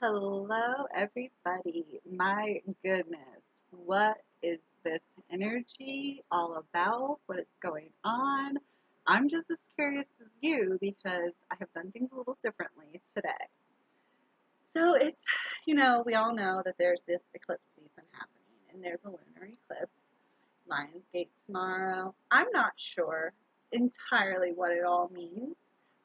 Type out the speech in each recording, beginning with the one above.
Hello, everybody. My goodness, what is this energy all about? What is going on? I'm just as curious as you because I have done things a little differently today. So we all know that there's this eclipse season happening, and there's a lunar eclipse, Lionsgate tomorrow. I'm not sure entirely what it all means,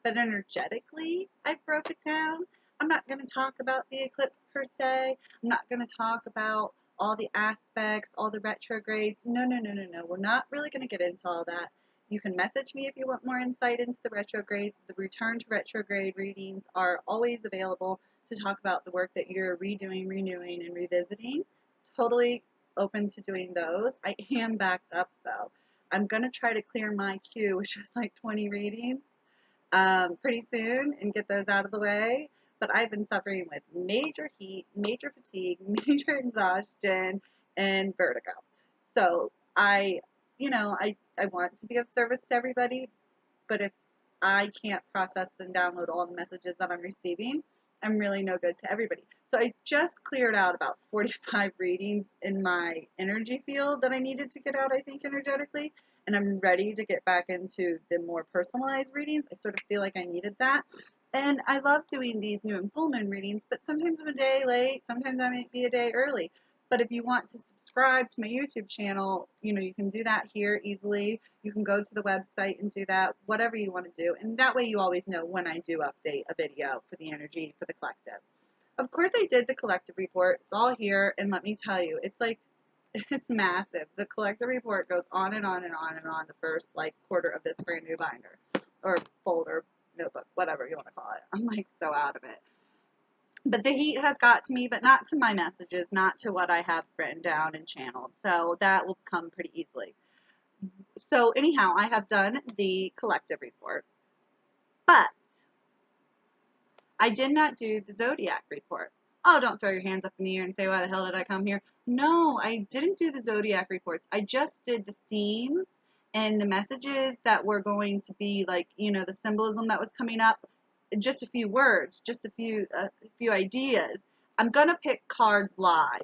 but energetically, I broke it down. I'm not going to talk about the eclipse per se. I'm not going to talk about all the aspects, all the retrogrades. No, no, no, no, no. We're not really going to get into all that. You can message me if you want more insight into the retrogrades. The return to retrograde readings are always available to talk about the work that you're redoing, renewing, and revisiting. Totally open to doing those. I am backed up though. I'm going to try to clear my queue, which is like 20 readings, pretty soon and get those out of the way. But I've been suffering with major heat, major fatigue, major exhaustion, and vertigo. So I want to be of service to everybody, but if I can't process and download all the messages that I'm receiving, I'm really no good to everybody. So I just cleared out about 45 readings in my energy field that I needed to get out, I think, energetically. And I'm ready to get back into the more personalized readings. I sort of feel like I needed that. And I love doing these new and full moon readings, but sometimes I'm a day late, sometimes I might be a day early. But if you want to subscribe to my YouTube channel, you can do that here easily. You can go to the website and do that, whatever you want to do. And that way you always know when I do update a video for the energy for the collective. Of course I did the collective report. It's all here. And let me tell you, it's massive. The collective report goes on and on and on and on the first quarter of this brand new binder or folder, notebook, whatever you want to call it. I'm so out of it. But the heat has got to me, but not to my messages, not to what I have written down and channeled. So that will come pretty easily. So anyhow, I have done the collective report, but I did not do the zodiac report. Oh, don't throw your hands up in the air and say, why the hell did I come here? No, I didn't do the zodiac reports. I just did the themes and the messages that were going to be the symbolism that was coming up. Just a few words, just a few ideas. I'm going to pick cards live.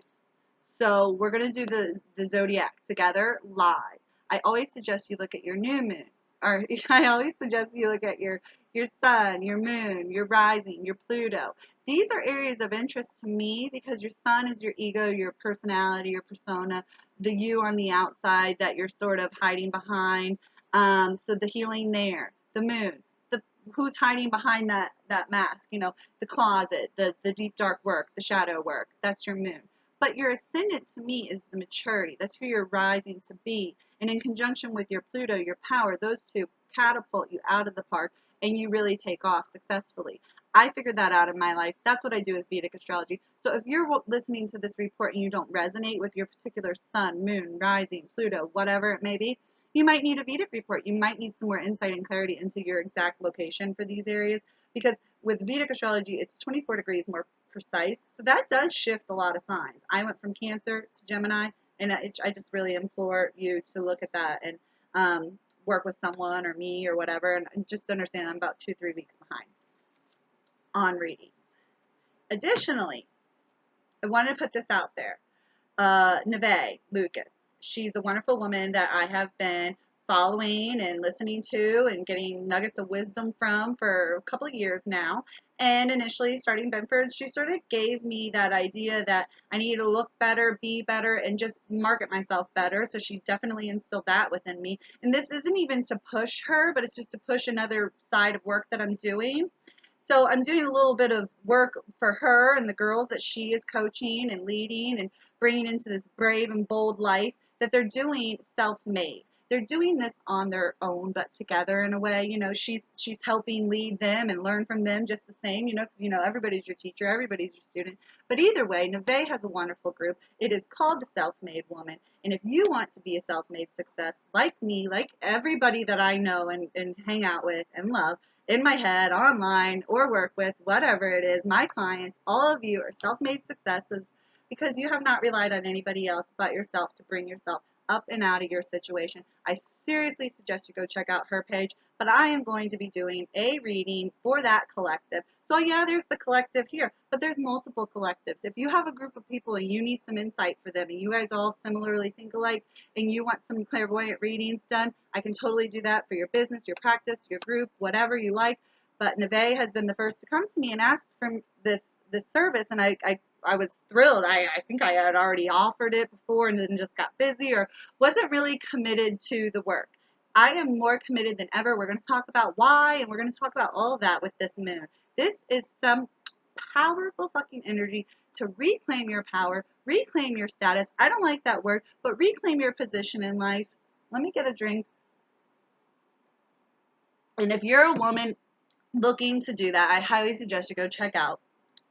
So we're going to do the zodiac together live. I always suggest you look at your new moon. Or I always suggest you look at your sun, your moon, your rising, your Pluto. These are areas of interest to me because your sun is your ego, your personality, your persona, the you on the outside that you're sort of hiding behind. So the healing there, the moon, who's hiding behind that mask, the closet, the deep dark work, the shadow work. That's your moon. But your ascendant to me is the maturity. That's who you're rising to be. And in conjunction with your Pluto, your power, those two catapult you out of the park and you really take off successfully. I figured that out in my life. That's what I do with Vedic astrology. So if you're listening to this report and you don't resonate with your particular sun, moon, rising, Pluto, whatever it may be, you might need a Vedic report. You might need some more insight and clarity into your exact location for these areas because with Vedic astrology, it's 24 degrees more precise. So that does shift a lot of signs. I went from Cancer to Gemini, and I just really implore you to look at that and work with someone or me or whatever, and just understand I'm about 2-3 weeks behind on readings. Additionally, I wanted to put this out there. Neve Lucas. She's a wonderful woman that I have been following and listening to and getting nuggets of wisdom from for a couple of years now. And initially starting Benford, she sort of gave me that idea that I needed to look better, be better, and just market myself better. So she definitely instilled that within me. And this isn't even to push her, but it's just to push another side of work that I'm doing. So I'm doing a little bit of work for her and the girls that she is coaching and leading and bringing into this brave and bold life that they're doing self-made. They're doing this on their own, but together in a way. She's helping lead them and learn from them just the same. Everybody's your teacher, everybody's your student. But either way, Neve has a wonderful group. It is called the Self-Made Woman. And if you want to be a self-made success, like me, like everybody that I know and hang out with and love, in my head, online, or work with, whatever it is, my clients, all of you are self-made successes because you have not relied on anybody else but yourself to bring yourself up and out of your situation, I seriously suggest you go check out her page. But I am going to be doing a reading for that collective. So yeah, there's the collective here, but there's multiple collectives. If you have a group of people and you need some insight for them and you guys all similarly think alike and you want some clairvoyant readings done, I can totally do that for your business, your practice, your group, whatever you like. But Neve has been the first to come to me and ask for this service, and I was thrilled. I think I had already offered it before and then just got busy or wasn't really committed to the work. I am more committed than ever. We're going to talk about why, and we're going to talk about all of that with this moon. This is some powerful fucking energy to reclaim your power, reclaim your status. I don't like that word, but reclaim your position in life. Let me get a drink. And if you're a woman looking to do that, I highly suggest you go check out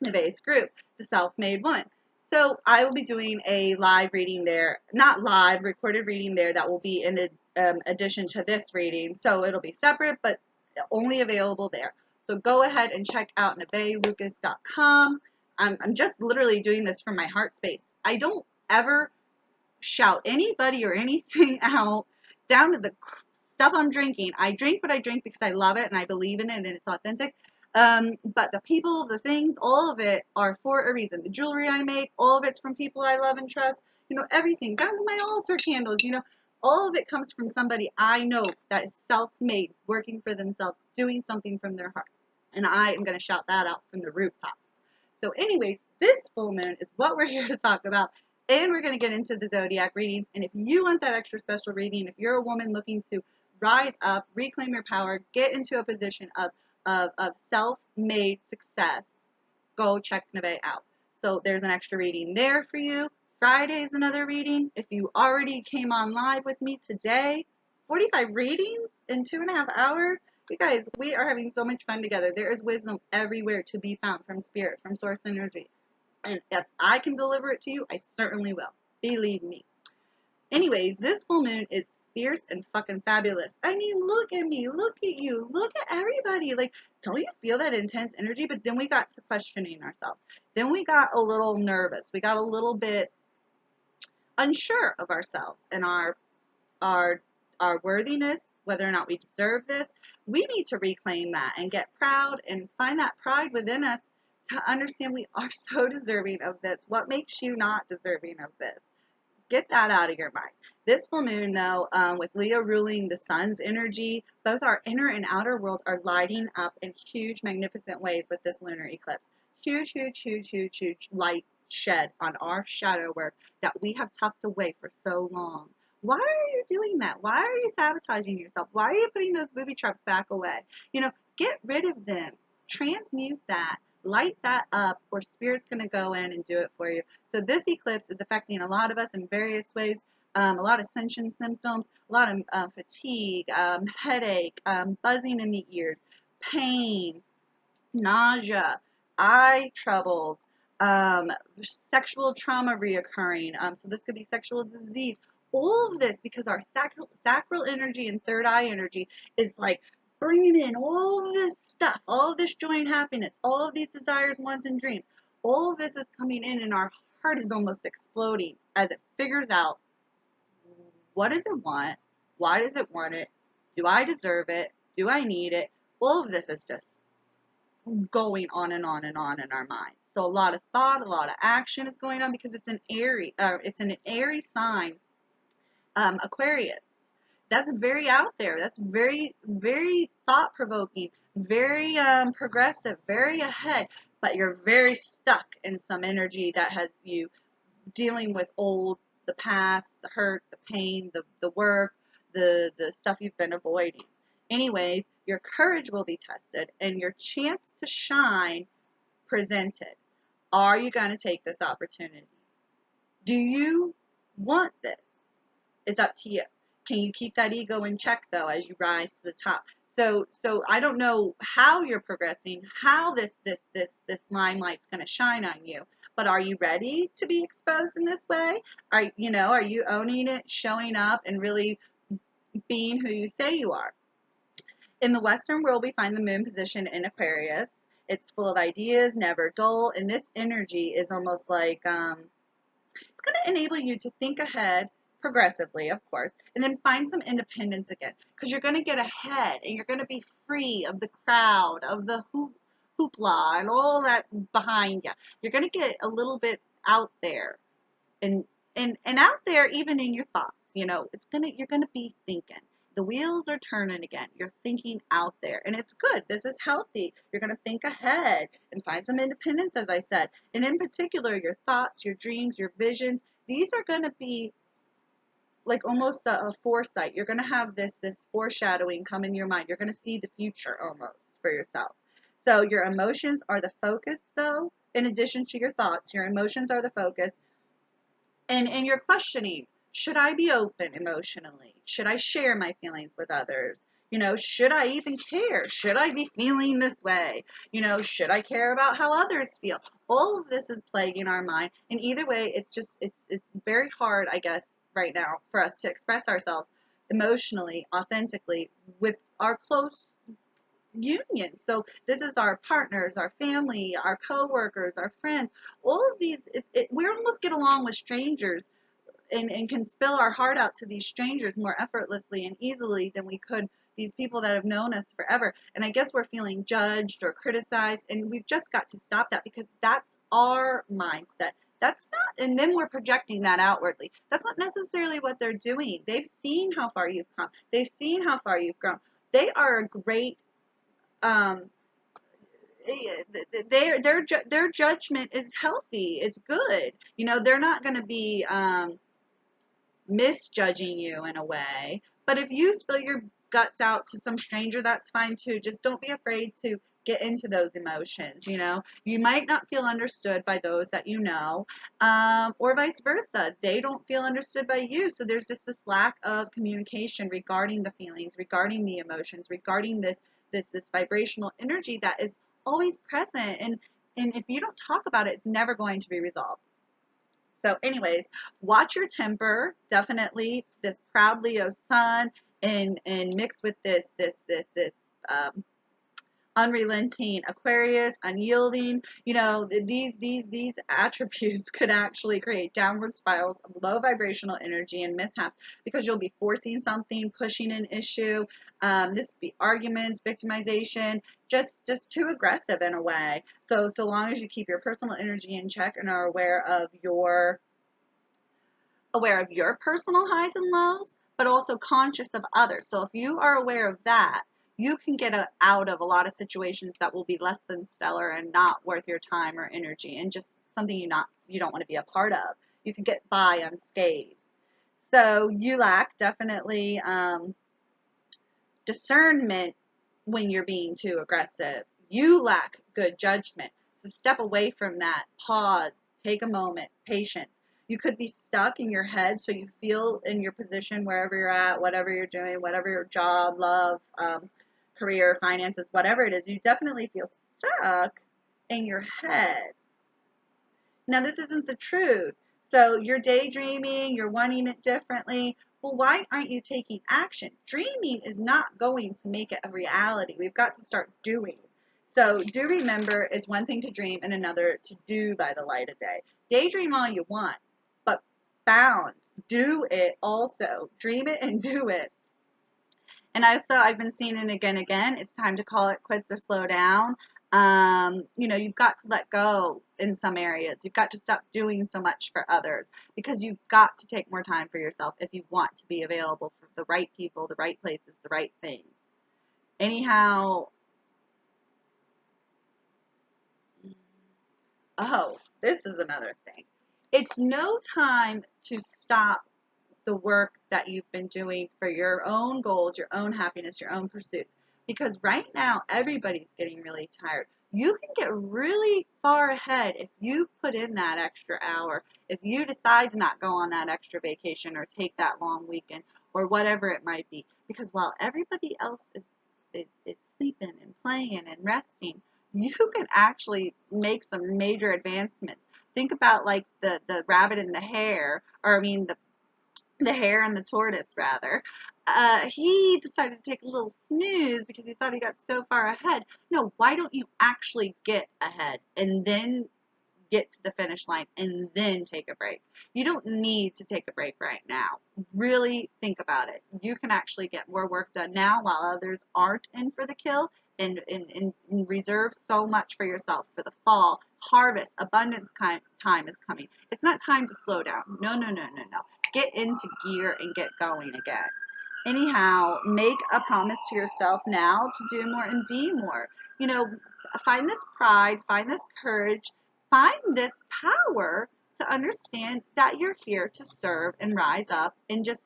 Neve's group, The Self-Made Woman. So I will be doing a live reading there, not live, recorded reading there that will be in addition to this reading. So it'll be separate, but only available there. So go ahead and check out nevelucas.com. I'm just literally doing this from my heart space. I don't ever shout anybody or anything out down to the stuff I'm drinking. I drink what I drink because I love it and I believe in it and it's authentic. But the people, the things, all of it are for a reason. The jewelry I make, all of it's from people I love and trust. You know, everything, down to my altar candles, you know, all of it comes from somebody I know that is self-made, working for themselves, doing something from their heart. And I am going to shout that out from the rooftops. So anyways, this full moon is what we're here to talk about. And we're going to get into the zodiac readings. And if you want that extra special reading, if you're a woman looking to rise up, reclaim your power, get into a position of self-made success, go check Neve out. So there's an extra reading there for you. Friday is another reading. If you already came on live with me today, 45 readings in 2.5 hours. You guys, we are having so much fun together. There is wisdom everywhere to be found from spirit, from source energy. And if I can deliver it to you, I certainly will. Believe me. Anyways, this full moon is fierce and fucking fabulous. I mean, look at me. Look at you. Look at everybody. Like, don't you feel that intense energy? But then we got to questioning ourselves. Then we got a little nervous. We got a little bit unsure of ourselves and our worthiness, whether or not we deserve this. We need to reclaim that and get proud and find that pride within us to understand we are so deserving of this. What makes you not deserving of this? Get that out of your mind. This full moon, though, with Leo ruling the sun's energy, both our inner and outer worlds are lighting up in huge, magnificent ways with this lunar eclipse. Huge, huge, huge, huge, huge light shed on our shadow work that we have tucked away for so long. Why are you doing that? Why are you sabotaging yourself? Why are you putting those booby traps back away? You know, get rid of them. Transmute that. Light that up, or spirit's going to go in and do it for you. So this eclipse is affecting a lot of us in various ways. A lot of ascension symptoms, a lot of fatigue, headache, buzzing in the ears, pain, nausea, eye troubles, sexual trauma reoccurring. So this could be sexual disease. All of this because our sacral energy and third eye energy is like bringing in all of this stuff, all of this joy and happiness, all of these desires, wants, and dreams. All of this is coming in, and our heart is almost exploding as it figures out, what does it want? Why does it want it? Do I deserve it? Do I need it? All of this is just going on and on and on in our minds. So a lot of thought, a lot of action is going on because it's an airy sign, Aquarius. That's very out there. That's very, very thought-provoking, very progressive, very ahead, but you're very stuck in some energy that has you dealing with the past, the hurt, the pain, the work, the stuff you've been avoiding. Anyways, your courage will be tested and your chance to shine presented. Are you going to take this opportunity? Do you want this? It's up to you. Can you keep that ego in check, though, as you rise to the top? So I don't know how you're progressing, how this limelight's going to shine on you, but are you ready to be exposed in this way? Are you owning it, showing up, and really being who you say you are? In the Western world, we find the moon position in Aquarius. It's full of ideas, never dull, and this energy is almost like it's going to enable you to think ahead, progressively, of course, and then find some independence again, because you're going to get ahead and you're going to be free of the crowd, of the hoopla and all that behind you. You're going to get a little bit out there, and out there, even in your thoughts. You're gonna be thinking. The wheels are turning again. You're thinking out there, and it's good. This is healthy. You're gonna think ahead and find some independence, as I said. And in particular, your thoughts, your dreams, your visions. These are gonna be like almost a foresight. You're gonna have this foreshadowing come in your mind. You're gonna see the future almost for yourself. So your emotions are the focus, though. In addition to your thoughts, your emotions are the focus. And you're questioning, should I be open emotionally? Should I share my feelings with others? Should I even care? Should I be feeling this way? Should I care about how others feel? All of this is plaguing our mind. And either way, it's very hard, I guess, right now for us to express ourselves emotionally, authentically with our close union. So this is our partners, our family, our coworkers, our friends. All of these, we almost get along with strangers, and can spill our heart out to these strangers more effortlessly and easily than we could these people that have known us forever. And I guess we're feeling judged or criticized, and we've just got to stop that, because that's our mindset. That's not, and then we're projecting that outwardly. That's not necessarily what they're doing. They've seen how far you've come. They've seen how far you've grown. They are a great um, their judgment is healthy. It's good. They're not going to be misjudging you in a way. But if you spill your guts out to some stranger, that's fine too. Just don't be afraid to get into those emotions. You might not feel understood by those that or vice versa. They don't feel understood by you. So there's just this lack of communication regarding the feelings, regarding the emotions, regarding this vibrational energy that is always present. And if you don't talk about it, it's never going to be resolved. So anyways, watch your temper. Definitely this proud Leo sun, and mixed with this unrelenting Aquarius, unyielding. These attributes could actually create downward spirals of low vibrational energy and mishaps, because you'll be forcing something, pushing an issue. This would be arguments, victimization, just too aggressive in a way. So long as you keep your personal energy in check and are aware of your personal highs and lows, but also conscious of others. So if you are aware of that, you can get out of a lot of situations that will be less than stellar and not worth your time or energy, and just something you don't want to be a part of. You can get by unscathed. So you lack definitely discernment when you're being too aggressive. You lack good judgment. So step away from that. Pause. Take a moment. Patience. You could be stuck in your head, so you feel in your position wherever you're at, whatever you're doing, whatever your job, love, career, finances, whatever it is, you definitely feel stuck in your head. Now, this isn't the truth. So you're daydreaming, you're wanting it differently. Well, why aren't you taking action? Dreaming is not going to make it a reality. We've got to start doing. So do remember, it's one thing to dream and another to do by the light of day. Daydream all you want, but bounce. Do it also. Dream it and do it. And I've been seeing it again. It's time to call it quits or slow down. You've got to let go in some areas. You've got to stop doing so much for others, because you've got to take more time for yourself if you want to be available for the right people, the right places, the right things. Anyhow, oh, this is another thing. It's no time to stop the work that you've been doing for your own goals, your own happiness, your own pursuits. Because right now, everybody's getting really tired. You can get really far ahead if you put in that extra hour, if you decide to not go on that extra vacation or take that long weekend or whatever it might be. Because while everybody else is sleeping and playing and resting, you can actually make some major advancements. Think about like the rabbit and the hare, or I mean the hare and the tortoise, rather. He decided to take a little snooze because he thought he got so far ahead. No, why don't you actually get ahead and then get to the finish line and then take a break. You don't need to take a break right now. Really think about it. You can actually get more work done now while others aren't in for the kill, and reserve so much for yourself for the fall. Harvest, abundance time is coming. It's not time to slow down. No, no, no, no, no. Get into gear and get going again. Anyhow, make a promise to yourself now to do more and be more. You know, find this pride, find this courage, find this power to understand that you're here to serve and rise up, and just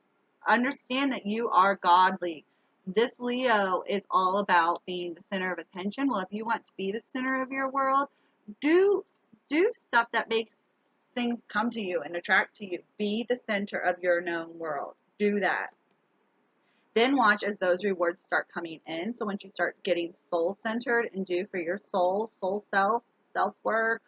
understand that you are godly. This Leo is all about being the center of attention. Well, if you want to be the center of your world, do stuff that makes things come to you and attract to you. Be the center of your known world. Do that. Then watch as those rewards start coming in. So once you start getting soul centered and do for your soul self, self work,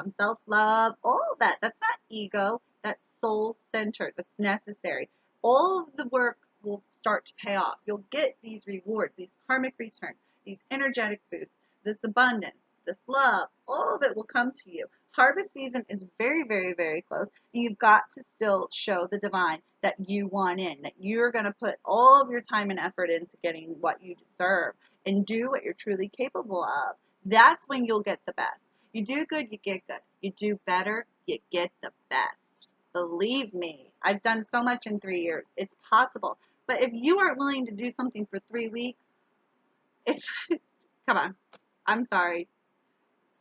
self love, all of that. That's not ego. That's soul centered. That's necessary. All of the work will start to pay off. You'll get these rewards, these karmic returns, these energetic boosts, this abundance, this love. All of it will come to you. Harvest season is very, very, very close. And you've got to still show the divine that you want in, that you're going to put all of your time and effort into getting what you deserve and do what you're truly capable of. That's when you'll get the best. You do good, you get good. You do better, you get the best. Believe me, I've done so much in 3 years. It's possible. But if you aren't willing to do something for 3 weeks, it's, come on. I'm sorry.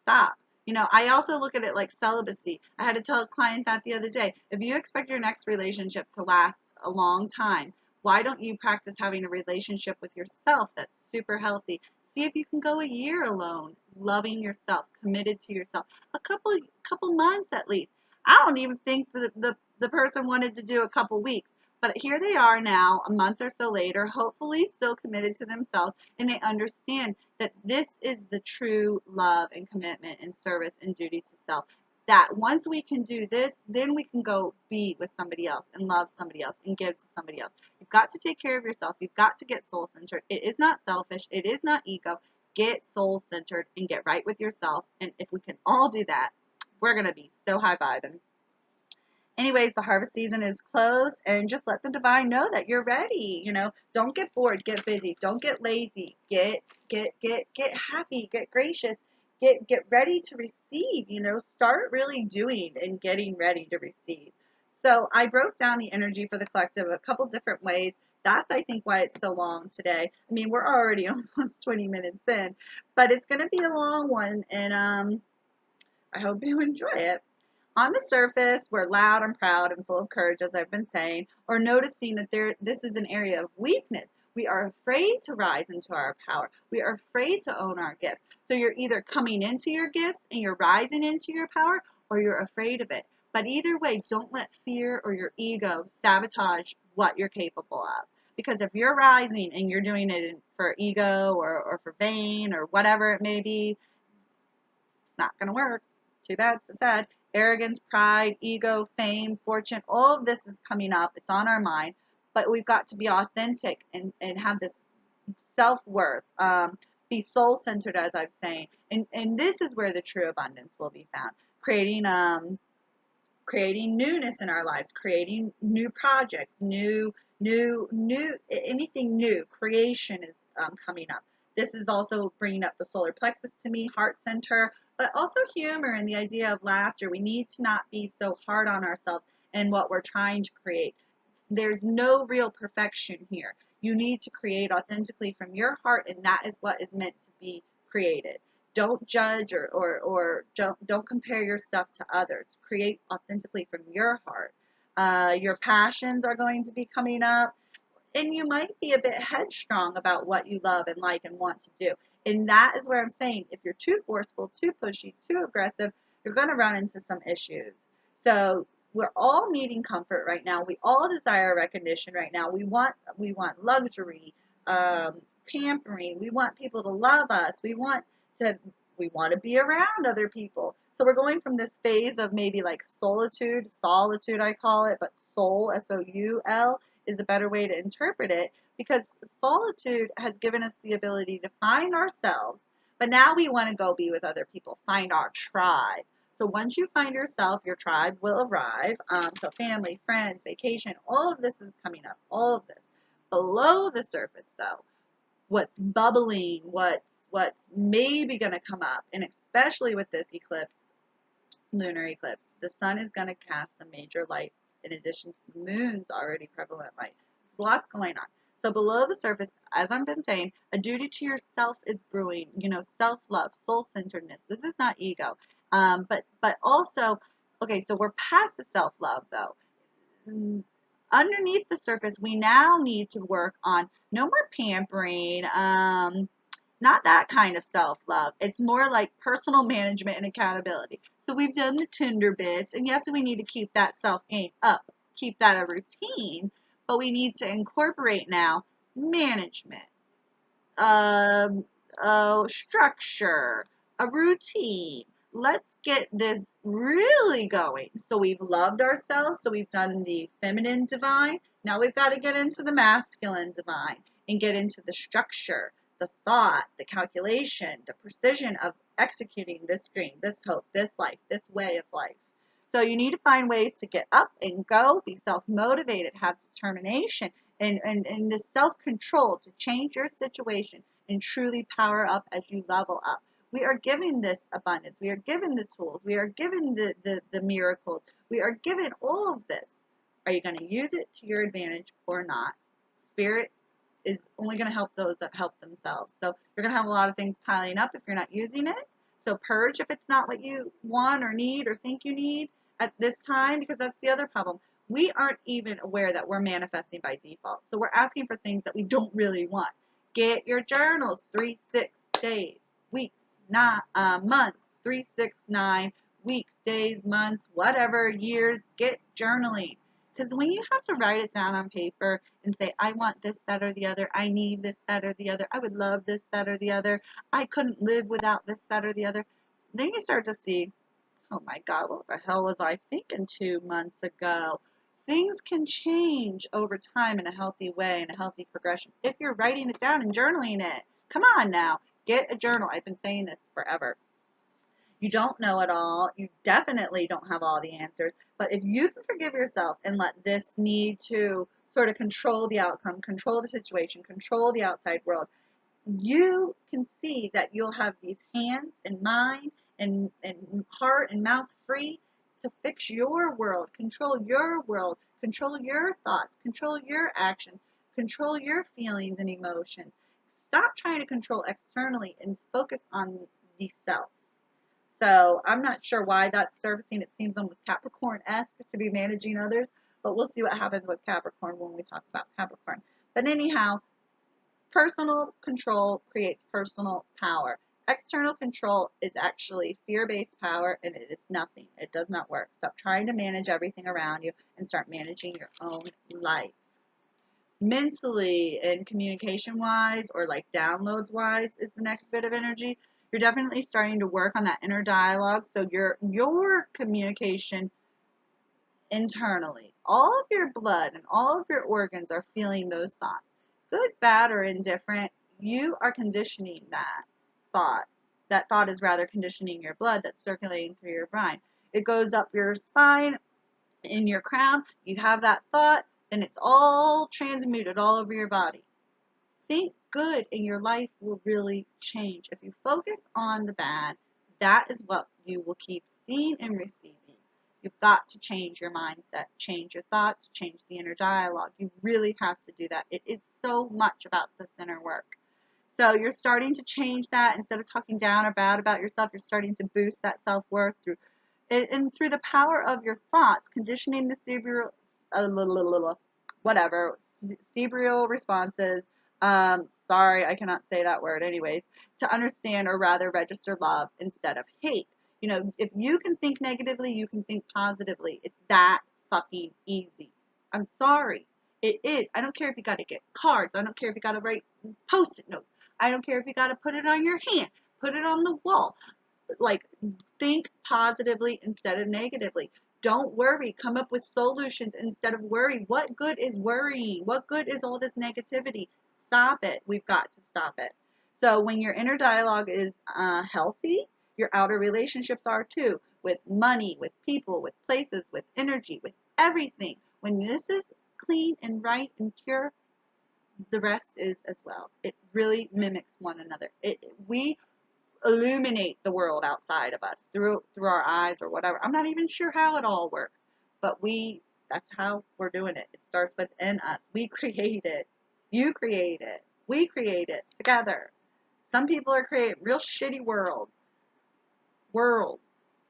Stop. You know, I also look at it like celibacy. I had to tell a client that the other day. If you expect your next relationship to last a long time, why don't you practice having a relationship with yourself that's super healthy? See if you can go a year alone, loving yourself, committed to yourself, a couple months at least. I don't even think the person wanted to do a couple weeks. But here they are now, a month or so later, hopefully still committed to themselves, and they understand that this is the true love and commitment and service and duty to self. That once we can do this, then we can go be with somebody else and love somebody else and give to somebody else. You've got to take care of yourself. You've got to get soul centered. It is not selfish. It is not ego. Get soul centered and get right with yourself. And if we can all do that, we're going to be so high vibing. Anyways, the harvest season is close, and just let the divine know that you're ready. You know, don't get bored, get busy, don't get lazy, get happy, get gracious, get ready to receive. You know, start really doing and getting ready to receive. So I broke down the energy for the collective a couple different ways. That's, I think, why it's so long today. I mean, we're already almost 20 minutes in, but it's going to be a long one, and I hope you enjoy it. On the surface, we're loud and proud and full of courage, as I've been saying, or noticing that this is an area of weakness. We are afraid to rise into our power. We are afraid to own our gifts. So you're either coming into your gifts and you're rising into your power, or you're afraid of it. But either way, don't let fear or your ego sabotage what you're capable of. Because if you're rising and you're doing it for ego or for vain or whatever it may be, it's not going to work. Too bad, so sad. Arrogance, pride, ego, fame, fortune, all of this is coming up. It's on our mind. But we've got to be authentic and have this self-worth. Be soul-centered, as I've saying. And this is where the true abundance will be found. Creating newness in our lives, creating new projects, anything new. Creation is coming up. This is also bringing up the solar plexus to me, heart center, but also humor and the idea of laughter. We need to not be so hard on ourselves and what we're trying to create. There's no real perfection here. You need to create authentically from your heart, and that is what is meant to be created. Don't judge or don't compare your stuff to others. Create authentically from your heart. Your passions are going to be coming up, and you might be a bit headstrong about what you love and like and want to do. And that is where I'm saying, if you're too forceful, too pushy, too aggressive, you're going to run into some issues. So we're all needing comfort right now. We all desire recognition right now. We want luxury, pampering. We want people to love us. We want to be around other people. So we're going from this phase of maybe like solitude I call it, but soul, S-O-U-L, is a better way to interpret it, because solitude has given us the ability to find ourselves, but now we want to go be with other people, find our tribe. So once you find yourself, your tribe will arrive. So family, friends, vacation, all of this is coming up. All of this. Below the surface, though, what's bubbling, what's maybe going to come up, and especially with this eclipse, lunar eclipse, the sun is going to cast a major light in addition to the moon's already prevalent light. There's lots going on. So below the surface, as I've been saying, a duty to yourself is brewing. You know, self-love, soul-centeredness. This is not ego. But also, okay, so we're past the self-love though. Underneath the surface, we now need to work on no more pampering, not that kind of self-love. It's more like personal management and accountability. So we've done the Tinder bits, and yes, we need to keep that self-gain up, keep that a routine, but we need to incorporate now management, structure, a routine. Let's get this really going. So we've loved ourselves. So we've done the feminine divine. Now we've got to get into the masculine divine and get into the structure, the thought, the calculation, the precision of executing this dream, this hope, this life, this way of life. So you need to find ways to get up and go, be self-motivated, have determination, and this self-control to change your situation and truly power up as you level up. We are given this abundance. We are given the tools. We are given the miracles. We are given all of this. Are you going to use it to your advantage or not? Spirit is only going to help those that help themselves. So you're going to have a lot of things piling up if you're not using it. So purge if it's not what you want or need or think you need at this time, because that's the other problem. We aren't even aware that we're manifesting by default. So we're asking for things that we don't really want. Get your journals, 3, 6 days, weeks, not months, 3, 6, 9 weeks, days, months, whatever, years. Get journaling. Because when you have to write it down on paper and say, I want this, that, or the other, I need this, that, or the other, I would love this, that, or the other, I couldn't live without this, that, or the other, then you start to see, oh my God, what the hell was I thinking 2 months ago? Things can change over time in a healthy way, in a healthy progression, if you're writing it down and journaling it. Come on now, get a journal. I've been saying this forever. You don't know it all. You definitely don't have all the answers. But if you can forgive yourself and let this need to sort of control the outcome, control the situation, control the outside world, you can see that you'll have these hands and mind and heart and mouth free to fix your world, control your thoughts, control your actions, control your feelings and emotions. Stop trying to control externally and focus on the self. So I'm not sure why that's surfacing. It seems almost Capricorn-esque to be managing others, but we'll see what happens with Capricorn when we talk about Capricorn. But anyhow, personal control creates personal power. External control is actually fear-based power, and it is nothing. It does not work. Stop trying to manage everything around you and start managing your own life. Mentally and communication-wise, or like downloads-wise, is the next bit of energy. You're definitely starting to work on that inner dialogue. So your communication internally, all of your blood and all of your organs are feeling those thoughts. Good, bad, or indifferent, you are conditioning that thought. That thought is rather conditioning your blood that's circulating through your brain. It goes up your spine, in your crown, you have that thought, then it's all transmuted all over your body. Think good and your life will really change. If you focus on the bad, that is what you will keep seeing and receiving. You've got to change your mindset, change your thoughts, change the inner dialogue. You really have to do that. It is so much about this inner work. So you're starting to change that. Instead of talking down or bad about yourself, you're starting to boost that self-worth through the power of your thoughts, conditioning the cerebral, cerebral responses. Sorry, I cannot say that word anyways, to understand or rather register love instead of hate. You know, if you can think negatively, you can think positively. It's that fucking easy. I'm sorry. It is. I don't care if you got to get cards. I don't care if you got to write post-it notes. I don't care if you got to put it on your hand, put it on the wall. Like, think positively instead of negatively. Don't worry. Come up with solutions instead of worry. What good is worrying? What good is all this negativity? Stop it. We've got to stop it. So when your inner dialogue is healthy, your outer relationships are too, with money, with people, with places, with energy, with everything. When this is clean and right and pure, the rest is as well. It really mimics one another. We illuminate the world outside of us through our eyes or whatever. I'm not even sure how it all works, but that's how we're doing it. It starts within us. We create it. You create it. We create it together. Some people are creating real shitty worlds.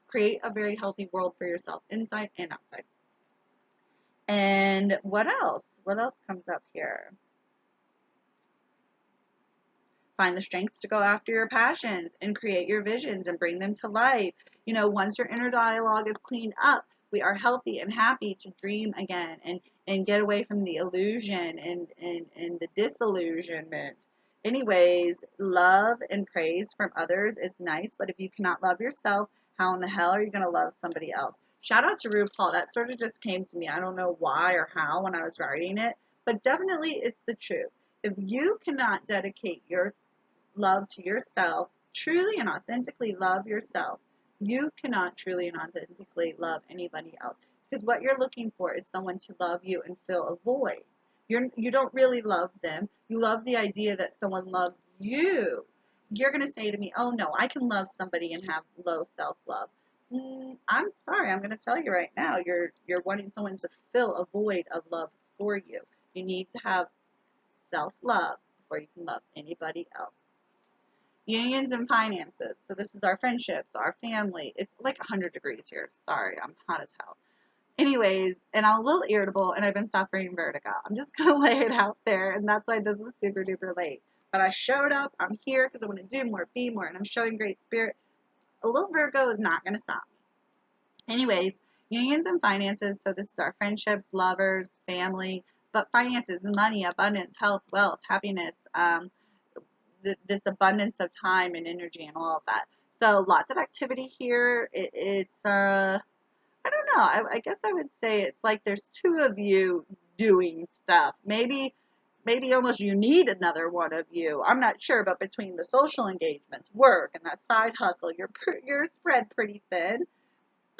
Create a very healthy world for yourself, inside and outside. And what else? What else comes up here? Find the strength to go after your passions and create your visions and bring them to life. Once your inner dialogue is cleaned up, we are healthy and happy to dream again and get away from the illusion and the disillusionment. Anyways, love and praise from others is nice, but if you cannot love yourself, how in the hell are you going to love somebody else? Shout out to RuPaul. That sort of just came to me. I don't know why or how when I was writing it, but definitely it's the truth. If you cannot dedicate your love to yourself, truly and authentically love yourself, you cannot truly and authentically love anybody else. Because what you're looking for is someone to love you and fill a void. You don't really love them. You love the idea that someone loves you. You're going to say to me, oh no, I can love somebody and have low self-love. I'm sorry, I'm going to tell you right now, you're wanting someone to fill a void of love for you. You need to have self-love before you can love anybody else. Unions and finances. So this is our friendships, our family. It's like 100 degrees here. Sorry, I'm hot as hell. Anyways, and I'm a little irritable and I've been suffering vertigo. I'm just going to lay it out there, and that's why this is super duper late. But I showed up. I'm here because I want to do more, be more, and I'm showing great spirit. A little Virgo is not going to stop me. Anyways, unions and finances. So this is our friendships, lovers, family, but finances, money, abundance, health, wealth, happiness, this abundance of time and energy and all of that. So lots of activity here. It's I don't know. I guess I would say it's like there's two of you doing stuff. Maybe almost you need another one of you. I'm not sure, but between the social engagements, work, and that side hustle, you're spread pretty thin.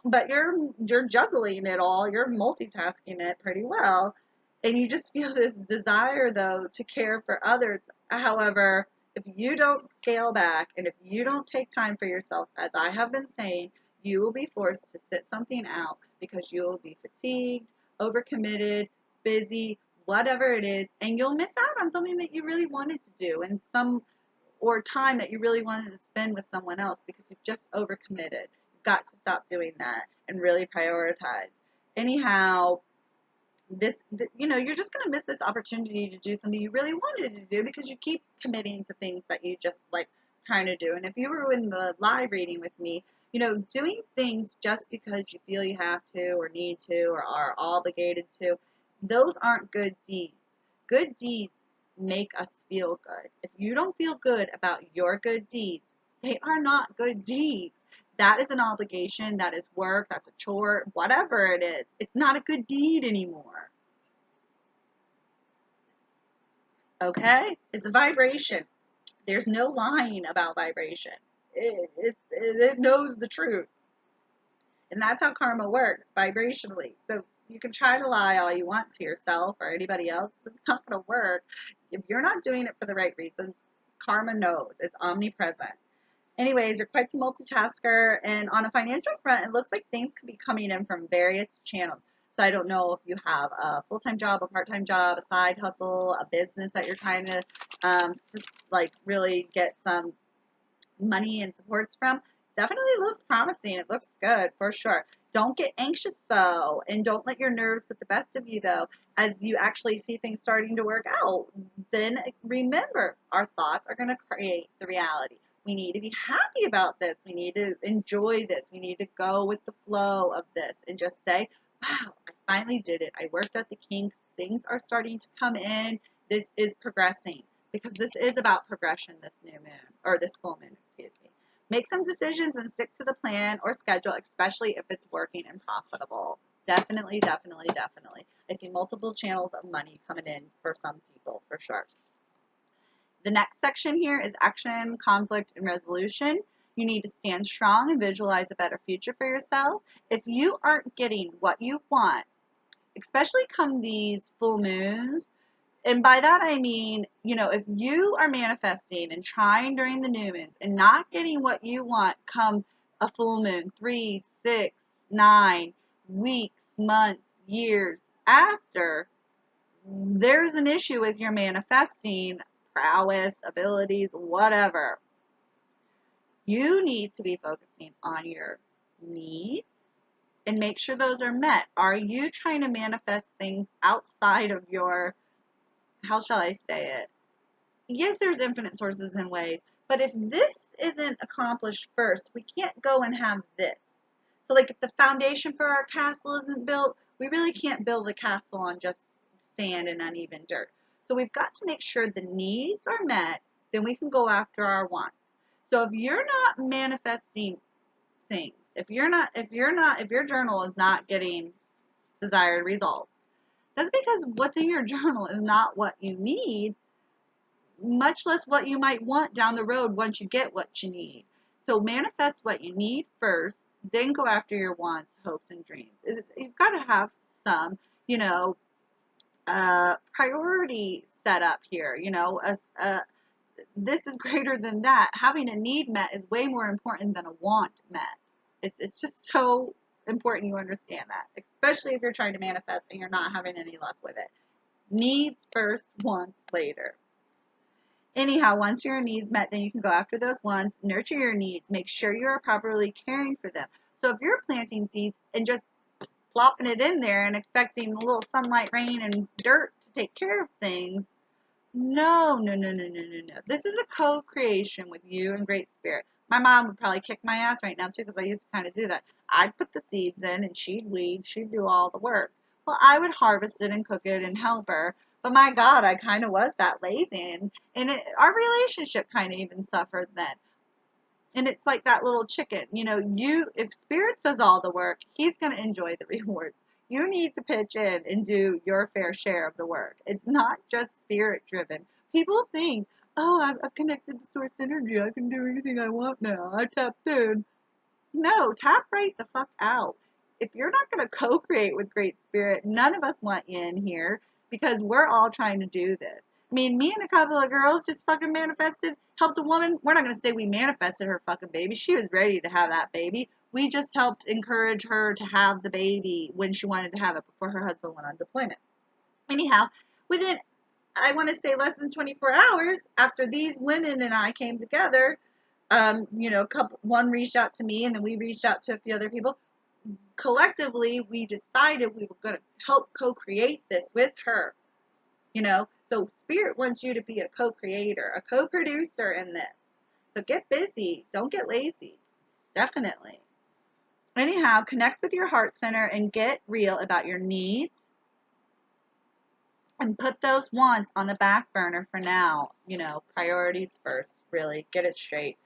But you're juggling it all. You're multitasking it pretty well, and you just feel this desire though to care for others. However, if you don't scale back and if you don't take time for yourself, as I have been saying, you will be forced to sit something out because you will be fatigued, overcommitted, busy, whatever it is, and you'll miss out on something that you really wanted to do and or time that you really wanted to spend with someone else because you've just overcommitted. You've got to stop doing that and really prioritize. Anyhow, you're just going to miss this opportunity to do something you really wanted to do because you keep committing to things that you just like trying to do. And if you were in the live reading with me, doing things just because you feel you have to or need to or are obligated to, those aren't good deeds. Good deeds make us feel good. If you don't feel good about your good deeds, they are not good deeds. That is an obligation, that is work, that's a chore, whatever it is. It's not a good deed anymore. Okay? It's a vibration. There's no lying about vibration. It knows the truth. And that's how karma works, vibrationally. So you can try to lie all you want to yourself or anybody else, but it's not going to work. If you're not doing it for the right reasons, karma knows. It's omnipresent. Anyways, you're quite the multitasker, and on a financial front, it looks like things could be coming in from various channels. So I don't know if you have a full-time job, a part-time job, a side hustle, a business that you're trying to really get some money and supports from. Definitely looks promising. It looks good for sure. Don't get anxious though, and don't let your nerves get the best of you though. As you actually see things starting to work out, then remember, our thoughts are going to create the reality. We need to be happy about this. We need to enjoy this. We need to go with the flow of this and just say, wow, I finally did it. I worked out the kinks. Things are starting to come in. This is progressing, because this is about progression, this new moon, or this full moon, excuse me. Make some decisions and stick to the plan or schedule, especially if it's working and profitable. Definitely, definitely, definitely. I see multiple channels of money coming in for some people, for sure. The next section here is action, conflict, and resolution. You need to stand strong and visualize a better future for yourself. If you aren't getting what you want, especially come these full moons, and by that I mean, if you are manifesting and trying during the new moons and not getting what you want come a full moon, 3, 6, 9 weeks, months, years after, there's an issue with your manifesting prowess, abilities, whatever. You need to be focusing on your needs and make sure those are met. Are you trying to manifest things outside of your, how shall I say it? Yes, there's infinite sources and ways, but if this isn't accomplished first, we can't go and have this. So like if the foundation for our castle isn't built, we really can't build a castle on just sand and uneven dirt. So we've got to make sure the needs are met, then we can go after our wants. So if you're not manifesting things, if your journal is not getting desired results, that's because what's in your journal is not what you need, much less what you might want down the road once you get what you need. So manifest what you need first, then go after your wants, hopes, and dreams. You've got to have some, priority set up here. This is greater than that. Having a need met is way more important than a want met. It's just so important you understand that, especially if you're trying to manifest and you're not having any luck with it. Needs first, wants later. Anyhow, once your needs met, then you can go after those wants, nurture your needs, make sure you are properly caring for them. So if you're planting seeds and just plopping it in there and expecting a little sunlight, rain, and dirt to take care of things, no, no, no, no, no, no, no. This is a co-creation with you and Great Spirit. My mom would probably kick my ass right now too, because I used to kind of do that. I'd put the seeds in and she'd weed, she'd do all the work. Well, I would harvest it and cook it and help her. But my God, I kind of was that lazy, and our relationship kind of even suffered then. And it's like that little chicken, if Spirit does all the work, he's going to enjoy the rewards. You need to pitch in and do your fair share of the work. It's not just Spirit driven. People think, oh, I've connected to source energy. I can do anything I want now. I tapped in. No, tap right the fuck out. If you're not going to co-create with Great Spirit, none of us want you in here because we're all trying to do this. I mean, me and a couple of girls just fucking manifested, helped a woman. We're not going to say we manifested her fucking baby. She was ready to have that baby. We just helped encourage her to have the baby when she wanted to have it before her husband went on deployment. Anyhow, within, I want to say less than 24 hours after these women and I came together, one reached out to me and then we reached out to a few other people. Collectively, we decided we were going to help co-create this with her. So Spirit wants you to be a co-creator, a co-producer in this. So get busy. Don't get lazy. Definitely. Anyhow, connect with your heart center and get real about your needs and put those wants on the back burner for now. Priorities first, really. Get it straight.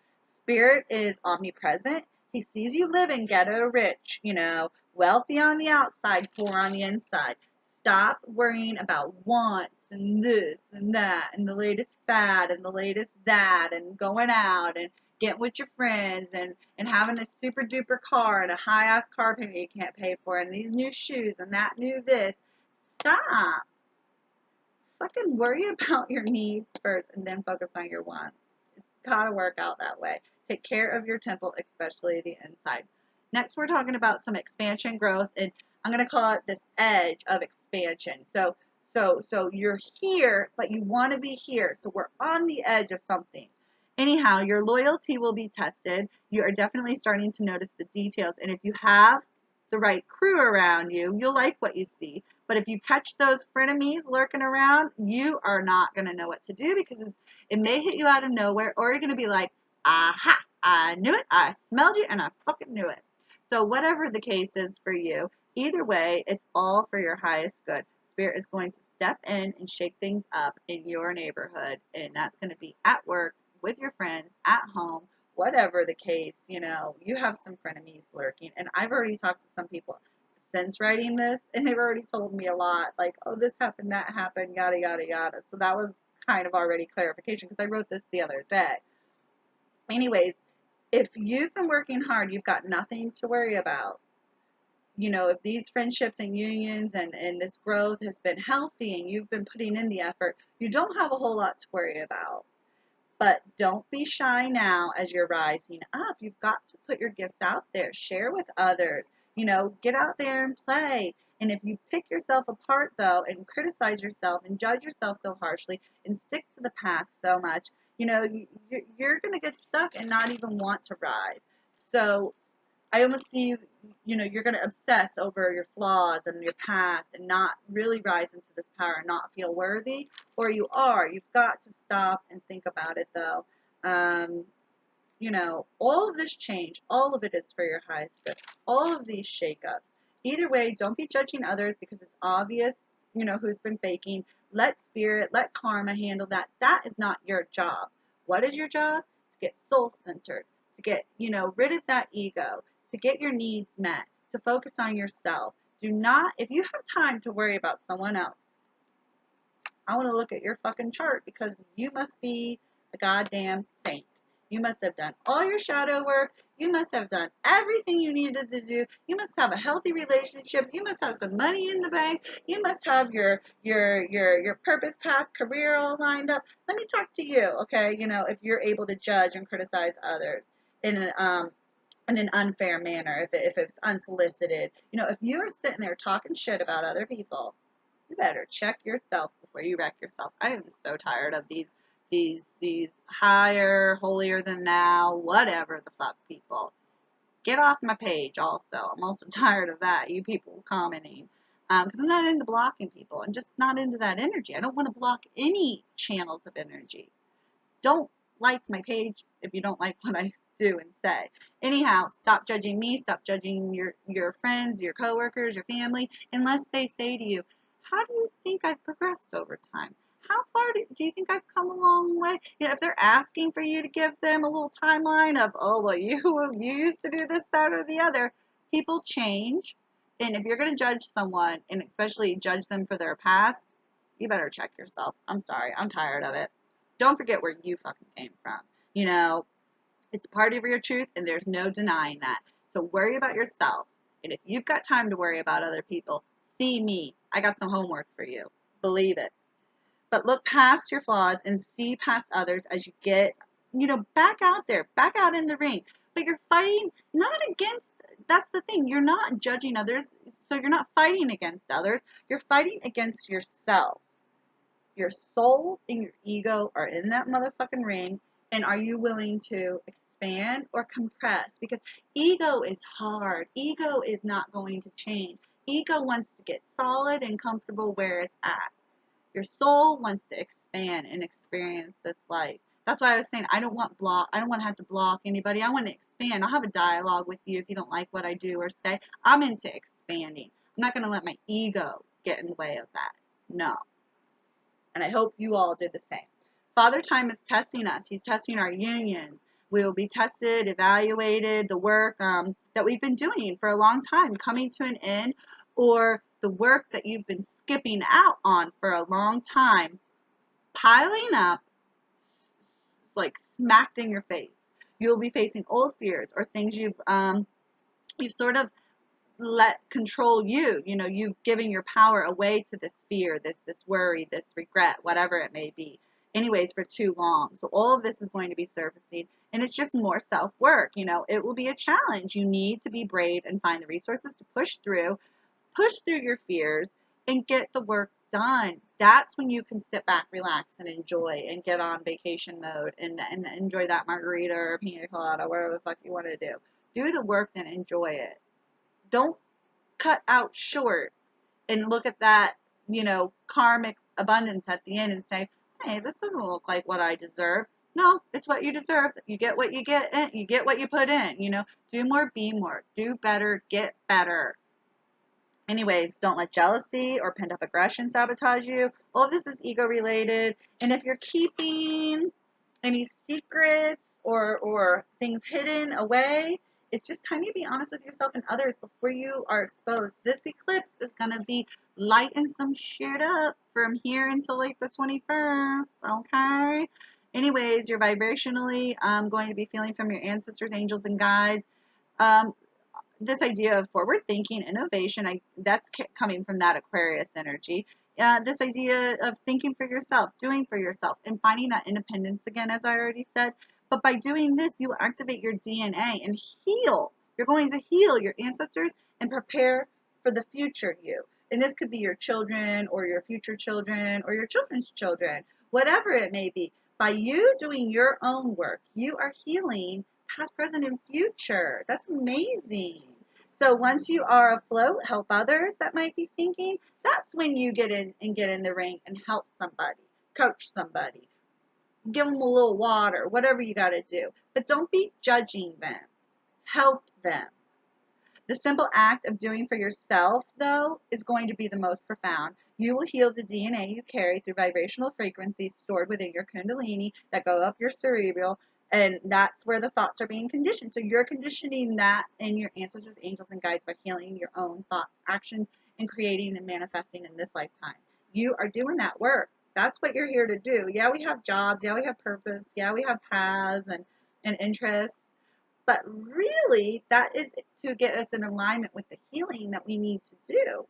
Spirit is omnipresent. He sees you living ghetto rich, wealthy on the outside, poor on the inside. Stop worrying about wants and this and that and the latest fad and the latest that and going out and getting with your friends and having a super duper car and a high ass car payment you can't pay for and these new shoes and that new this. Stop. Fucking worry about your needs first and then focus on your wants. It's gotta work out that way. Take care of your temple, especially the inside. Next, we're talking about some expansion growth, and I'm gonna call it this edge of expansion. So you're here, but you want to be here. So we're on the edge of something. Anyhow, your loyalty will be tested. You are definitely starting to notice the details, and if you have the right crew around you, you'll like what you see. But if you catch those frenemies lurking around, you are not going to know what to do because it may hit you out of nowhere, or you're going to be like, aha, I knew it, I smelled you, and I fucking knew it. So whatever the case is for you, either way, it's all for your highest good. Spirit is going to step in and shake things up in your neighborhood, and that's going to be at work, with your friends, at home, whatever the case, you have some frenemies lurking. And I've already talked to some people since writing this, and they've already told me a lot, like, oh, this happened, that happened, yada, yada, yada. So that was kind of already clarification because I wrote this the other day. Anyways, if you've been working hard, you've got nothing to worry about. You know, if these friendships and unions and this growth has been healthy and you've been putting in the effort, you don't have a whole lot to worry about. But don't be shy now as you're rising up. You've got to put your gifts out there, share with others, you know, get out there and play. And if you pick yourself apart, though, and criticize yourself and judge yourself so harshly and stick to the past so much, you know, you're going to get stuck and not even want to rise. So I almost see you, you know, you're going to obsess over your flaws and your past and not really rise into this power and not feel worthy, or you are. You've got to stop and think about it, though. Um, you know, all of this change, all of it is for your highest good. All of these shakeups. Either way, don't be judging others because it's obvious, you know, who's been faking. Let spirit, let karma handle that. That is not your job. What is your job? To get soul centered, to get, you know, rid of that ego, to get your needs met, to focus on yourself. Do not, if you have time to worry about someone else, I want to look at your fucking chart because you must be a goddamn saint. You must have done all your shadow work. You must have done everything you needed to do. You must have a healthy relationship. You must have some money in the bank. You must have your purpose path, career all lined up. Let me talk to you, okay? You know, if you're able to judge and criticize others in an unfair manner, if it's unsolicited, you know, if you're sitting there talking shit about other people, you better check yourself before you wreck yourself. I am so tired of these higher, holier than thou, whatever the fuck people. Get off my page also. I'm also tired of that, you people commenting. Because I'm not into blocking people. I'm just not into that energy. I don't want to block any channels of energy. Don't like my page if you don't like what I do and say. Anyhow, stop judging me, stop judging your friends, your coworkers, your family, unless they say to you, how do you think I've progressed over time? How far do you think I've come a long way? You know, if they're asking for you to give them a little timeline of, oh, well, you used to do this, that, or the other, people change. And if you're going to judge someone, and especially judge them for their past, you better check yourself. I'm sorry. I'm tired of it. Don't forget where you fucking came from. You know, it's part of your truth, and there's no denying that. So worry about yourself. And if you've got time to worry about other people, see me. I got some homework for you. Believe it. But look past your flaws and see past others as you get, you know, back out there, back out in the ring. But you're fighting not against, that's the thing, you're not judging others, so you're not fighting against others. You're fighting against yourself. Your soul and your ego are in that motherfucking ring, and are you willing to expand or compress? Because ego is hard. Ego is not going to change. Ego wants to get solid and comfortable where it's at. Your soul wants to expand and experience this life. That's why I was saying I don't want to have to block anybody. I want to expand. I'll have a dialogue with you if you don't like what I do or say. I'm into expanding. I'm not going to let my ego get in the way of that. No. And I hope you all did the same. Father Time is testing us. He's testing our unions. We will be tested, evaluated, the work that we've been doing for a long time coming to an end, or the work that you've been skipping out on for a long time, piling up like smacked in your face. You'll be facing old fears or things you've sort of let control you. You know, you've given your power away to this fear, this worry, this regret, whatever it may be, anyways, for too long. So all of this is going to be surfacing, and it's just more self-work. You know, it will be a challenge. You need to be brave and find the resources to push through your fears and get the work done. That's when you can sit back, relax, and enjoy and get on vacation mode and enjoy that margarita or pina colada, whatever the fuck you want to do. Do the work and enjoy it. Don't cut out short and look at that, you know, karmic abundance at the end and say, hey, this doesn't look like what I deserve. No, it's what you deserve. You get what you get in. You get what you put in. You know, do more, be more, do better, get better. Anyways, don't let jealousy or pent up aggression sabotage you. All of this is ego related. And if you're keeping any secrets or things hidden away, it's just time you be honest with yourself and others before you are exposed. This eclipse is going to be lighting some shit up from here until like the 21st, okay? Anyways, you're vibrationally going to be feeling from your ancestors, angels, and guides. Um, this idea of forward thinking, innovation, that's coming from that Aquarius energy. This idea of thinking for yourself, doing for yourself, and finding that independence again, as I already said. But by doing this, you activate your DNA and heal. You're going to heal your ancestors and prepare for the future you. And this could be your children or your future children or your children's children, whatever it may be. By you doing your own work, you are healing past, present, and future. That's amazing. So once you are afloat, help others that might be sinking. That's when you get in the ring and help somebody, coach somebody, give them a little water, whatever you got to do. But don't be judging them. Help them. The simple act of doing for yourself, though, is going to be the most profound. You will heal the DNA you carry through vibrational frequencies stored within your kundalini that go up your cerebral, and that's where the thoughts are being conditioned. So you're conditioning that in your ancestors, angels, and guides by healing your own thoughts, actions, and creating and manifesting in this lifetime. You are doing that work. That's what you're here to do. Yeah, we have jobs. Yeah, we have purpose. Yeah, we have paths and interests. But really, that is to get us in alignment with the healing that we need to do.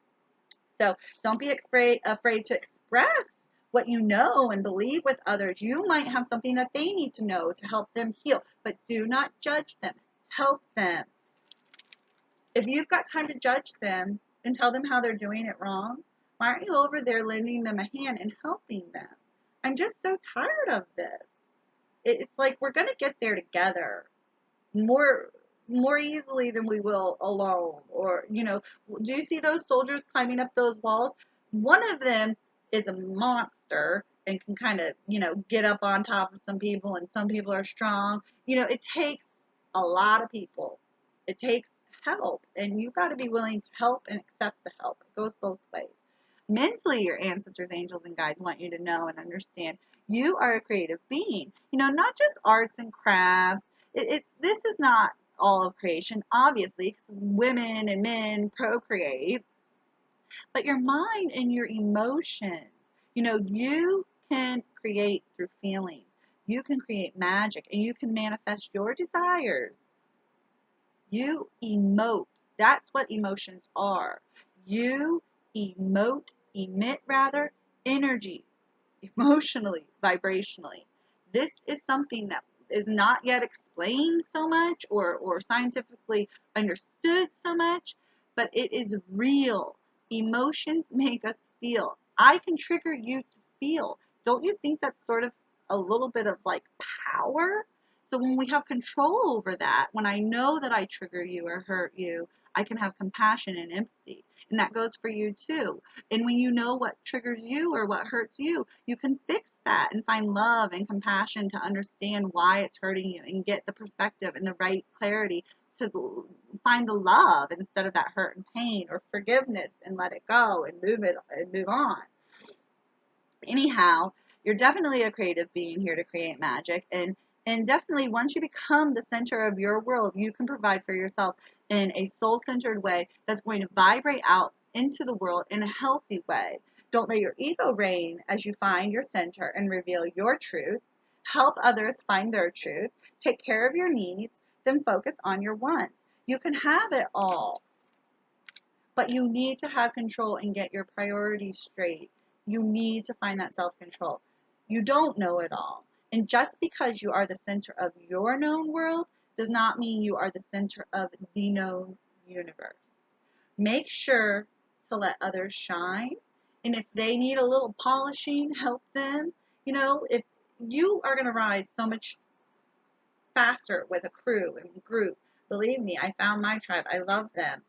So don't be afraid to express what you know and believe with others. You might have something that they need to know to help them heal, but do not judge them. Help them. If you've got time to judge them and tell them how they're doing it wrong, why aren't you over there lending them a hand and helping them? I'm just so tired of this. It's like we're going to get there together more more easily than we will alone. Or, do you see those soldiers climbing up those walls? One of them is a monster and can kind of, get up on top of some people, and some people are strong. It takes a lot of people. It takes help, and you've got to be willing to help and accept the help. It goes both ways. Mentally, your ancestors, angels, and guides want you to know and understand you are a creative being. Not just arts and crafts. This is not all of creation, obviously, because women and men procreate, but your mind and your emotions. You can create through feelings. You can create magic, and you can manifest your desires. You emote. That's what emotions are. You emit rather, energy, emotionally, vibrationally. This is something that is not yet explained so much or scientifically understood so much, but it is real. Emotions make us feel. I can trigger you to feel. Don't you think that's sort of a little bit of like power? So when we have control over that, when I know that I trigger you or hurt you, I can have compassion and empathy. And that goes for you too. And when you know what triggers you or what hurts you, you can fix that and find love and compassion to understand why it's hurting you and get the perspective and the right clarity to find the love instead of that hurt and pain, or forgiveness and let it go and move on. Anyhow, you're definitely a creative being here to create magic, and definitely once you become the center of your world, you can provide for yourself in a soul-centered way that's going to vibrate out into the world in a healthy way. Don't let your ego reign as you find your center and reveal your truth. Help others find their truth. Take care of your needs, then focus on your wants. You can have it all, but you need to have control and get your priorities straight. You need to find that self-control. You don't know it all. And just because you are the center of your known world does not mean you are the center of the known universe. Make sure to let others shine. And if they need a little polishing, help them. If you are going to rise so much faster with a crew and group, believe me, I found my tribe. I love them.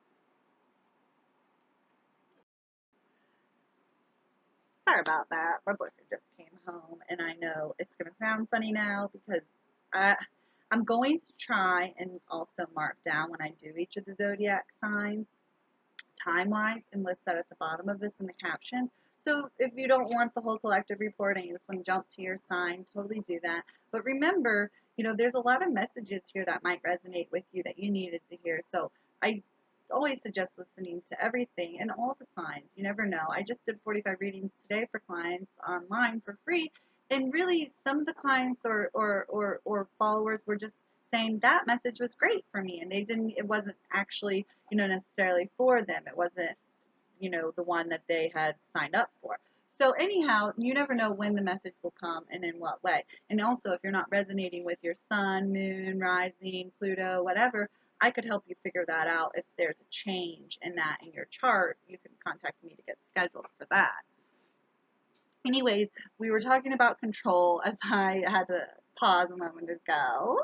Sorry about that. My boyfriend just came home, and I know it's going to sound funny now because I, I'm going to try and also mark down when I do each of the zodiac signs time-wise and list that at the bottom of this in the caption. So if you don't want the whole collective report and you just want to jump to your sign, totally do that. But remember, there's a lot of messages here that might resonate with you that you needed to hear. So I always suggest listening to everything and all the signs. You never know. I just did 45 readings today for clients online for free, And really, some of the clients or followers were just saying that message was great for me, and it wasn't actually, necessarily for them. It wasn't, the one that they had signed up for. So anyhow, you never know when the message will come and in what way. And also, if you're not resonating with your sun, moon, rising, Pluto, whatever, I could help you figure that out. If there's a change in that in your chart, you can contact me to get scheduled for that. Anyways, we were talking about control as I had to pause a moment ago,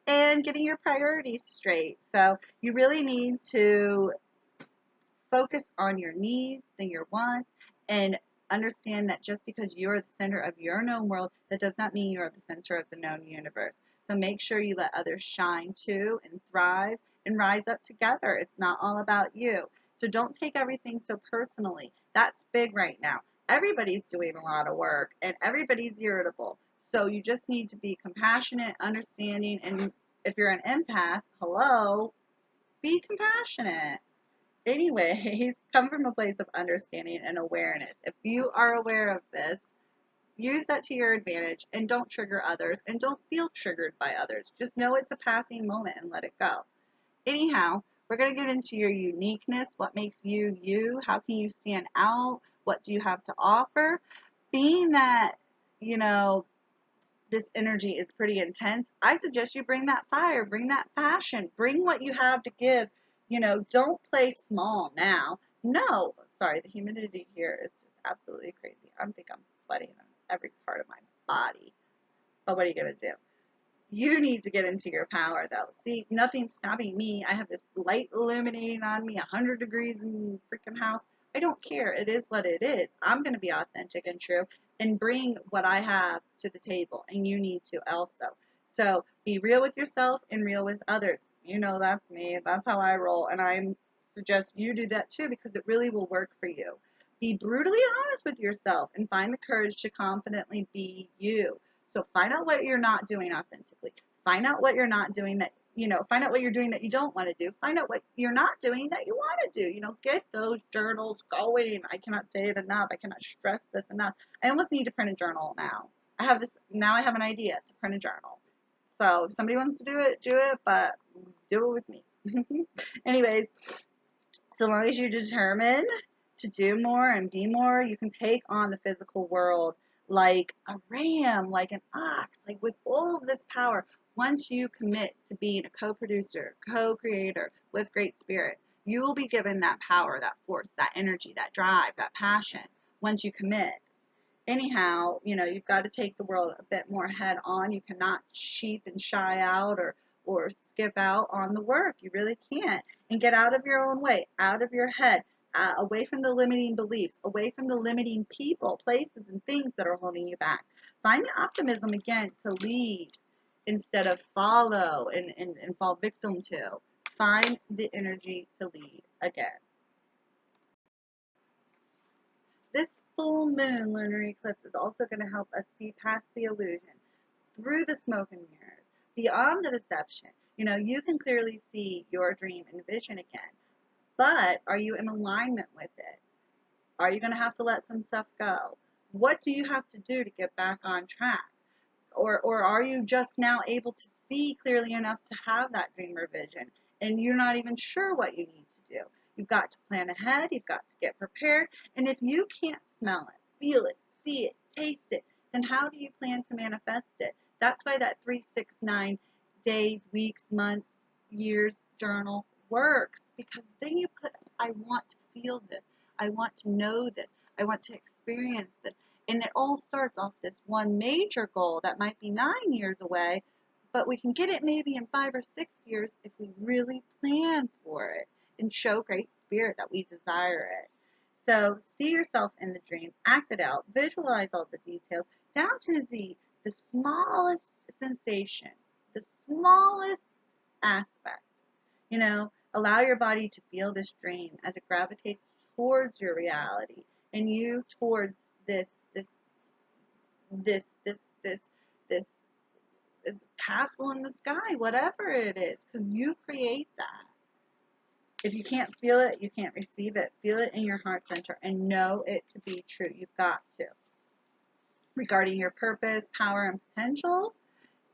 and getting your priorities straight. So you really need to focus on your needs and your wants, and understand that just because you're the center of your known world, that does not mean you're the center of the known universe. So make sure you let others shine too and thrive and rise up together. It's not all about you. So don't take everything so personally. That's big right now. Everybody's doing a lot of work and everybody's irritable. So you just need to be compassionate, understanding, and if you're an empath, hello, be compassionate. Anyways, come from a place of understanding and awareness. If you are aware of this, use that to your advantage and don't trigger others and don't feel triggered by others. Just know it's a passing moment and let it go. Anyhow, we're going to get into your uniqueness. What makes you you? How can you stand out? What do you have to offer? Being that, you know, this energy is pretty intense, I suggest you bring that fire, bring that passion, bring what you have to give. Don't play small now. No, sorry, the humidity here is just absolutely crazy. I think I'm sweating on every part of my body. But what are you going to do? You need to get into your power, though. See, nothing's stopping me. I have this light illuminating on me, 100 degrees in the freaking house. I don't care. It is what it is. I'm going to be authentic and true and bring what I have to the table, and you need to also. So be real with yourself and real with others. That's me. That's how I roll, and I suggest you do that too, because it really will work for you. Be brutally honest with yourself and find the courage to confidently be you. So find out what you're not doing authentically. Find out what you're not doing find out what you're doing that you don't want to do. Find out what you're not doing that you want to do. Get those journals going. I cannot say it enough. I cannot stress this enough. I almost need to print a journal now. I have an idea to print a journal. So if somebody wants to do it, but do it with me. Anyways, so long as you determine to do more and be more, you can take on the physical world like a ram, like an ox, like with all of this power. Once you commit to being a co-producer, co-creator with Great Spirit, you will be given that power, that force, that energy, that drive, that passion once you commit. Anyhow, you've got to take the world a bit more head on. You cannot cheat and shy out or skip out on the work. You really can't. And get out of your own way, out of your head, away from the limiting beliefs, away from the limiting people, places, and things that are holding you back. Find the optimism again to lead instead of follow and fall victim to. Find the energy to lead again. This full moon lunar eclipse is also going to help us see past the illusion, through the smoke and mirrors, beyond the deception. You can clearly see your dream and vision again, but are you in alignment with it? Are you going to have to let some stuff go? What do you have to do to get back on track? Or are you just now able to see clearly enough to have that dream or vision, and you're not even sure what you need to do? You've got to plan ahead, you've got to get prepared, and if you can't smell it, feel it, see it, taste it, then how do you plan to manifest it? That's why that 369 days, weeks, months, years journal works, because then you put, I want to feel this, I want to know this, I want to experience this. And it all starts off this one major goal that might be 9 years away, but we can get it maybe in 5 or 6 years if we really plan for it and show Great Spirit that we desire it. So see yourself in the dream, act it out, visualize all the details, down to the smallest sensation, the smallest aspect. Allow your body to feel this dream as it gravitates towards your reality and you towards this this this this this this castle in the sky, whatever it is, because you create that. If you can't feel it, you can't receive it. Feel it in your heart center and know it to be true. You've got to. regarding your purpose, power, and potential.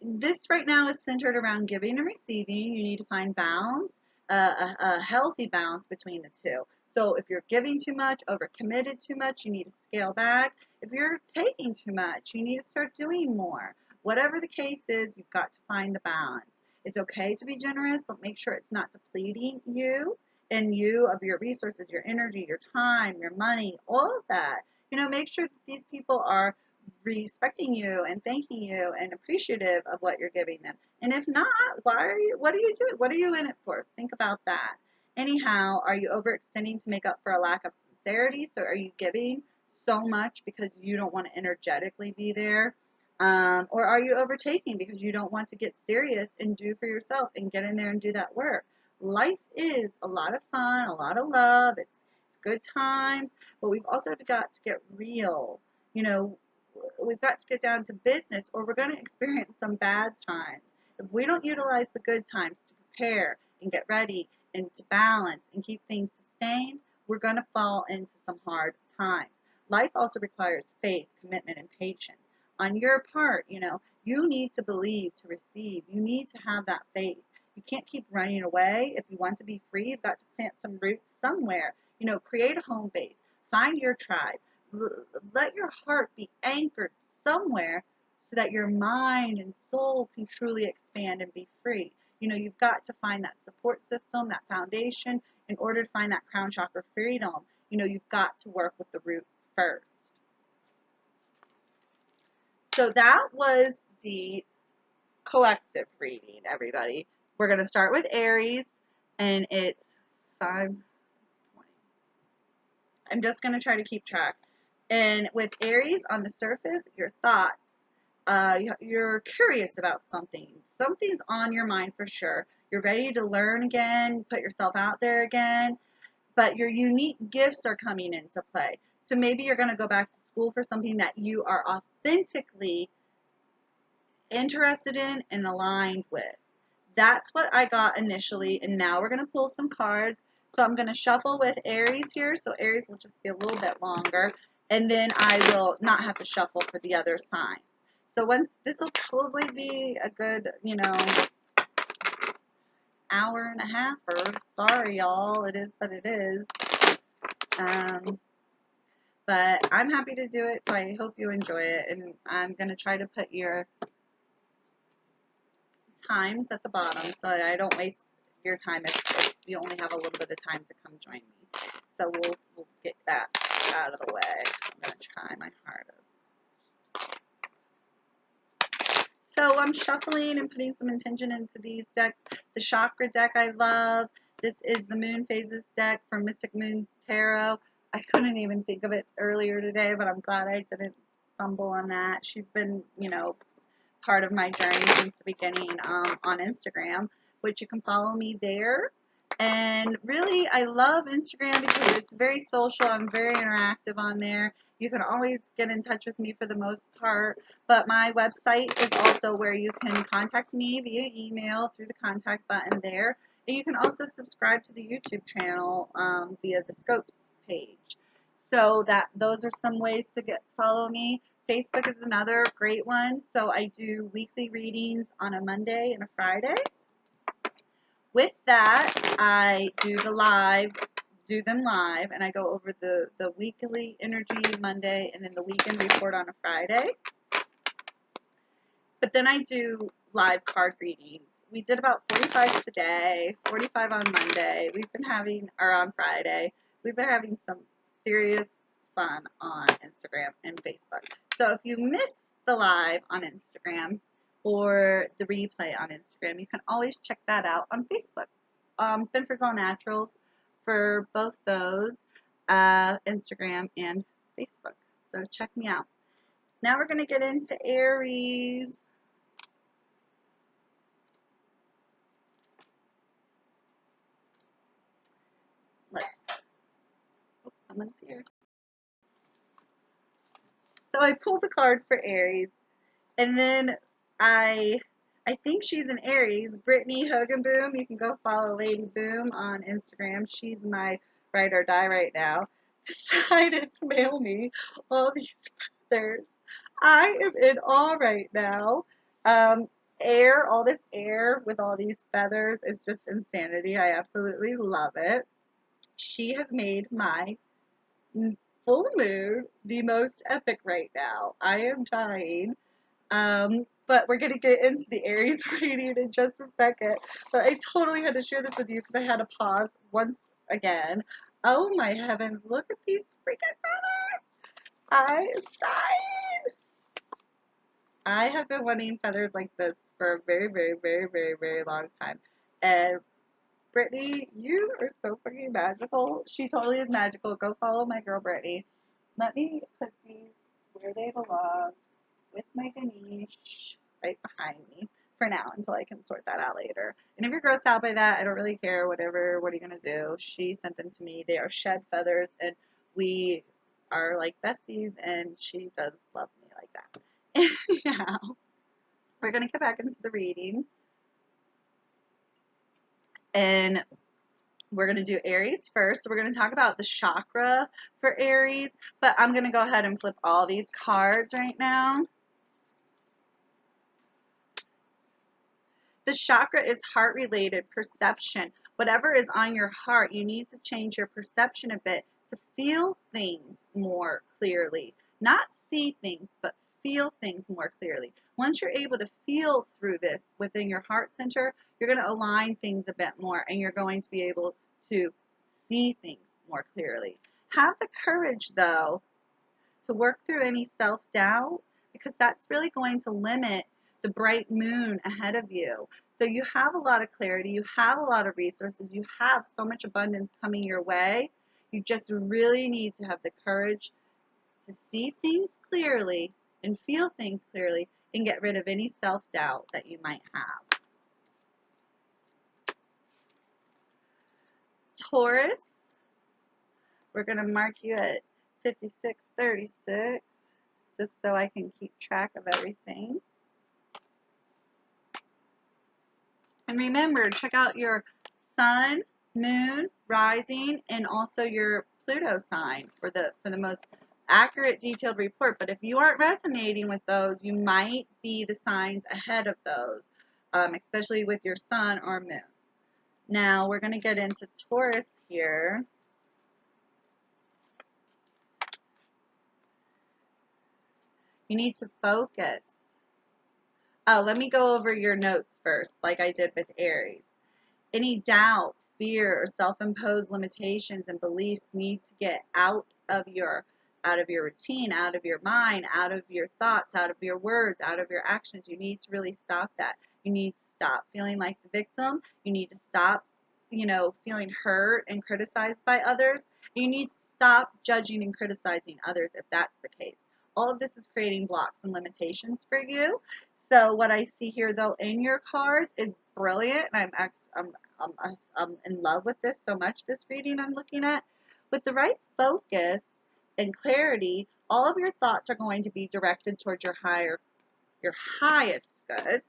This right now is centered around giving and receiving. You need to find balance, a healthy balance between the two. So if you're giving too much, overcommitted too much, you need to scale back. If you're taking too much, you need to start doing more. Whatever the case is, you've got to find the balance. It's okay to be generous, but make sure it's not depleting you and you of your resources, your energy, your time, your money, all of that. Make sure that these people are respecting you and thanking you and appreciative of what you're giving them. And if not, what are you doing? What are you in it for? Think about that. Anyhow, are you overextending to make up for a lack of sincerity? So are you giving so much because you don't want to energetically be there? Or are you overtaking because you don't want to get serious and do for yourself and get in there and do that work? Life is a lot of fun, a lot of love. It's good times, but we've also got to get real. You know, we've got to get down to business or we're going to experience some bad times. If we don't utilize the good times to prepare and get ready and to balance and keep things sustained, we're going to fall into some hard times. Life also requires faith, commitment, and patience. On your part, you need to believe to receive. You need to have that faith. You can't keep running away. If you want to be free, you've got to plant some roots somewhere. Create a home base. Find your tribe. Let your heart be anchored somewhere so that your mind and soul can truly expand and be free. You've got to find that support system, that foundation, in order to find that crown chakra freedom. You've got to work with the root first. So that was the collective reading, everybody. We're going to start with Aries, and it's 5:20. I'm just going to try to keep track. And with Aries, on the surface, your thoughts, you're curious about something. Something's on your mind for sure. You're ready to learn again, put yourself out there again, but your unique gifts are coming into play. So maybe you're going to go back to school for something that you are authentically interested in and aligned with. That's what I got initially, and now we're going to pull some cards. So I'm going to shuffle with Aries here, so Aries will just be a little bit longer, and then I will not have to shuffle for the other signs. So this will probably be a good, hour and a half, or sorry y'all, it is what it is. But I'm happy to do it, so I hope you enjoy it, and I'm going to try to put your times at the bottom so that I don't waste your time if you only have a little bit of time to come join me. So we'll get that out of the way. I'm going to try my hardest. So I'm shuffling and putting some intention into these decks. The chakra deck I love. This is the Moon Phases deck from Mystic Moon's Tarot. I couldn't even think of it earlier today, but I'm glad I didn't stumble on that. She's been, part of my journey since the beginning on Instagram, which you can follow me there. And really, I love Instagram because it's very social. I'm very interactive on there. You can always get in touch with me for the most part, but my website is also where you can contact me via email through the contact button there. And you can also subscribe to the YouTube channel via the Scopes page. So those are some ways to follow me. Facebook is another great one. So I do weekly readings on a Monday and a Friday. With that, I do them live, and I go over the weekly energy Monday and then the weekend report on a Friday. But then I do live card readings. We did about 45 today, 45 on Monday. On Friday. We've been having some serious fun on Instagram and Facebook. So if you missed the live on Instagram or the replay on Instagram, you can always check that out on Facebook. Benford's All Naturals for both those, Instagram and Facebook. So check me out. Now we're going to get into Aries. Someone's here. So I pulled the card for Aries, and then I think she's an Aries, Brittany Hogenboom. You can go follow Lady Boom on Instagram. She's my ride or die right now. Decided to mail me all these feathers. I am in awe right now. Um, Air, all this air with all these feathers is just insanity. I absolutely love it. She has made my full moon the most epic right now. I am dying. But we're gonna get into the Aries reading in just a second. But I totally had to share this with you because I had to pause once again. Oh my heavens, look at these freaking feathers! I am dying! I have been wanting feathers like this for a very, very, very, very, very long time. And Brittany, you are so fucking magical. She totally is magical. Go follow my girl Brittany. Let me put these where they belong with my Ganesh right behind me for now until I can sort that out later. And if you're grossed out by that, I don't really care. Whatever. What are you gonna do? She sent them to me. They are shed feathers, and we are like besties, and she does love me like that. Anyhow, we're gonna get back into the reading, and we're going to do Aries first. So we're going to talk about the chakra for Aries, but I'm going to go ahead and flip all these cards right now. The chakra is heart related, perception. Whatever is on your heart, you need to change your perception a bit to feel things more clearly. Not see things, but feel things more clearly. Once you're able to feel through this within your heart center, you're going to align things a bit more and you're going to be able to see things more clearly. Have the courage, though, to work through any self doubt because that's really going to limit the bright moon ahead of you. So you have a lot of clarity, you have a lot of resources, you have so much abundance coming your way. You just really need to have the courage to see things clearly and feel things clearly and get rid of any self doubt that you might have. Taurus, we're going to mark you at 5636 just so I can keep track of everything. And remember, check out your sun, moon, rising, and also your Pluto sign for the most accurate, detailed report. But if you aren't resonating with those, you might be the signs ahead of those, especially with your sun or moon. Now we're going to get into Taurus here. You need to focus. Oh, let me go over your notes first, like I did with Aries. Any doubt, fear, or self-imposed limitations and beliefs need to get out of your routine, out of your mind, out of your thoughts, out of your words, out of your actions. You need to really stop that. You need to stop feeling like the victim. You need to stop, feeling hurt and criticized by others. You need to stop judging and criticizing others if that's the case. All of this is creating blocks and limitations for you. So what I see here, though, in your cards is brilliant, and I'm in love with this so much. This reading I'm looking at, with the right focus and clarity, all of your thoughts are going to be directed towards your highest good.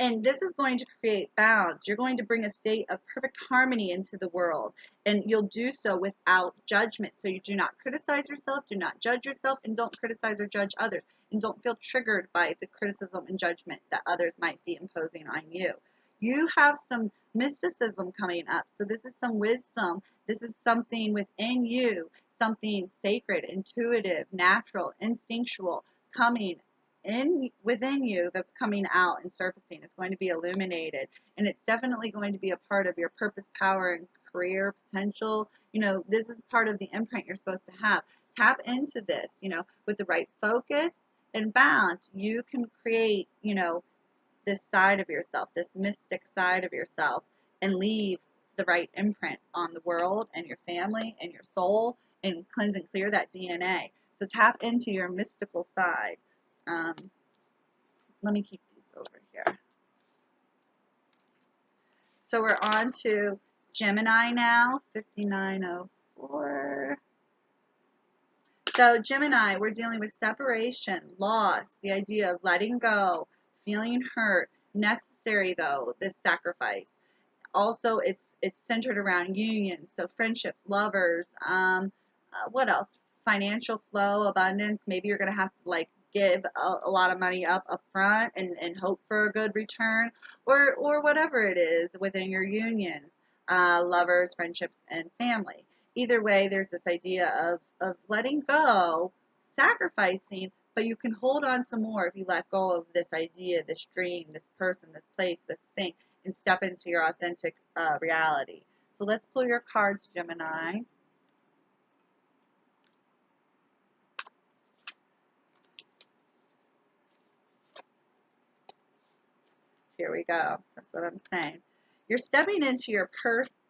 And this is going to create balance. You're going to bring a state of perfect harmony into the world. And you'll do so without judgment. So you do not criticize yourself, do not judge yourself, and don't criticize or judge others. And don't feel triggered by the criticism and judgment that others might be imposing on you. You have some mysticism coming up. So this is some wisdom. This is something within you, something sacred, intuitive, natural, instinctual, coming within you that's coming out and surfacing. It's going to be illuminated, and it's definitely going to be a part of your purpose, power, and career potential. This is part of the imprint you're supposed to have. Tap into this. With the right focus and balance, you can create this side of yourself, this mystic side of yourself, and leave the right imprint on the world and your family and your soul, and cleanse and clear that DNA. So tap into your mystical side. Let me keep these over here. So we're on to Gemini now, 5904. So Gemini, we're dealing with separation, loss, the idea of letting go, feeling hurt, necessary though, this sacrifice. Also, it's centered around unions, so friendships, lovers, what else? financial flow, abundance. Maybe you're going to have to like give a lot of money up front and hope for a good return, or whatever it is within your unions, lovers, friendships, and family. Either way, there's this idea of letting go, sacrificing, but you can hold on to more if you let go of this idea, this dream, this person, this place, this thing, and step into your authentic reality. So let's pull your cards, Gemini. Here we go. That's what I'm saying. You're stepping into your purpose.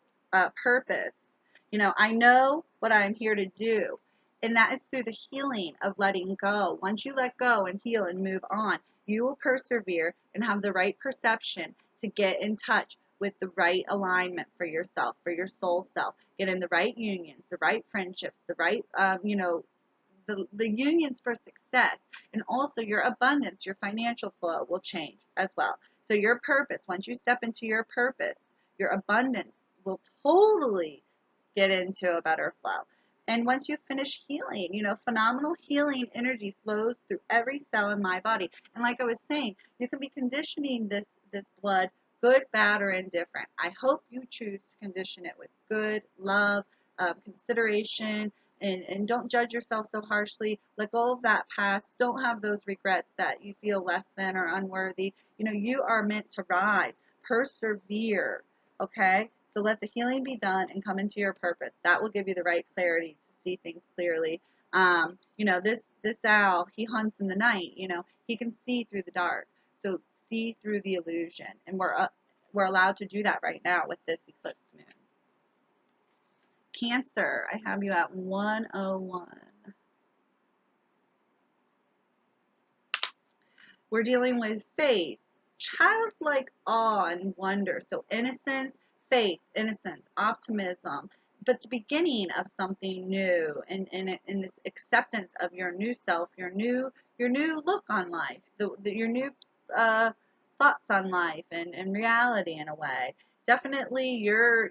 You know, I know what I'm here to do. And that is through the healing of letting go. Once you let go and heal and move on, you will persevere and have the right perception to get in touch with the right alignment for yourself, for your soul self. Get in the right unions, the right friendships, the right, the unions for success. And also your abundance, your financial flow will change as well. So your purpose, once you step into your purpose, your abundance will totally get into a better flow. And once you finish healing, you know, phenomenal healing energy flows through every cell in my body. And like I was saying, you can be conditioning this blood, good, bad, or indifferent. I hope you choose to condition it with good, love, consideration, and don't judge yourself so harshly. Let go of that past. Don't have those regrets that you feel less than or unworthy. You know, you are meant to rise. Persevere. Okay? So let the healing be done and come into your purpose. That will give you the right clarity to see things clearly. You know, this owl, he hunts in the night. You know, he can see through the dark. So see through the illusion. And we're allowed to do that right now with this eclipse moon. Cancer, I have you at 101. We're dealing with faith, childlike awe and wonder. So innocence, faith, innocence, optimism, but the beginning of something new, and in this acceptance of your new self, your new look on life, your new thoughts on life and reality in a way. Definitely you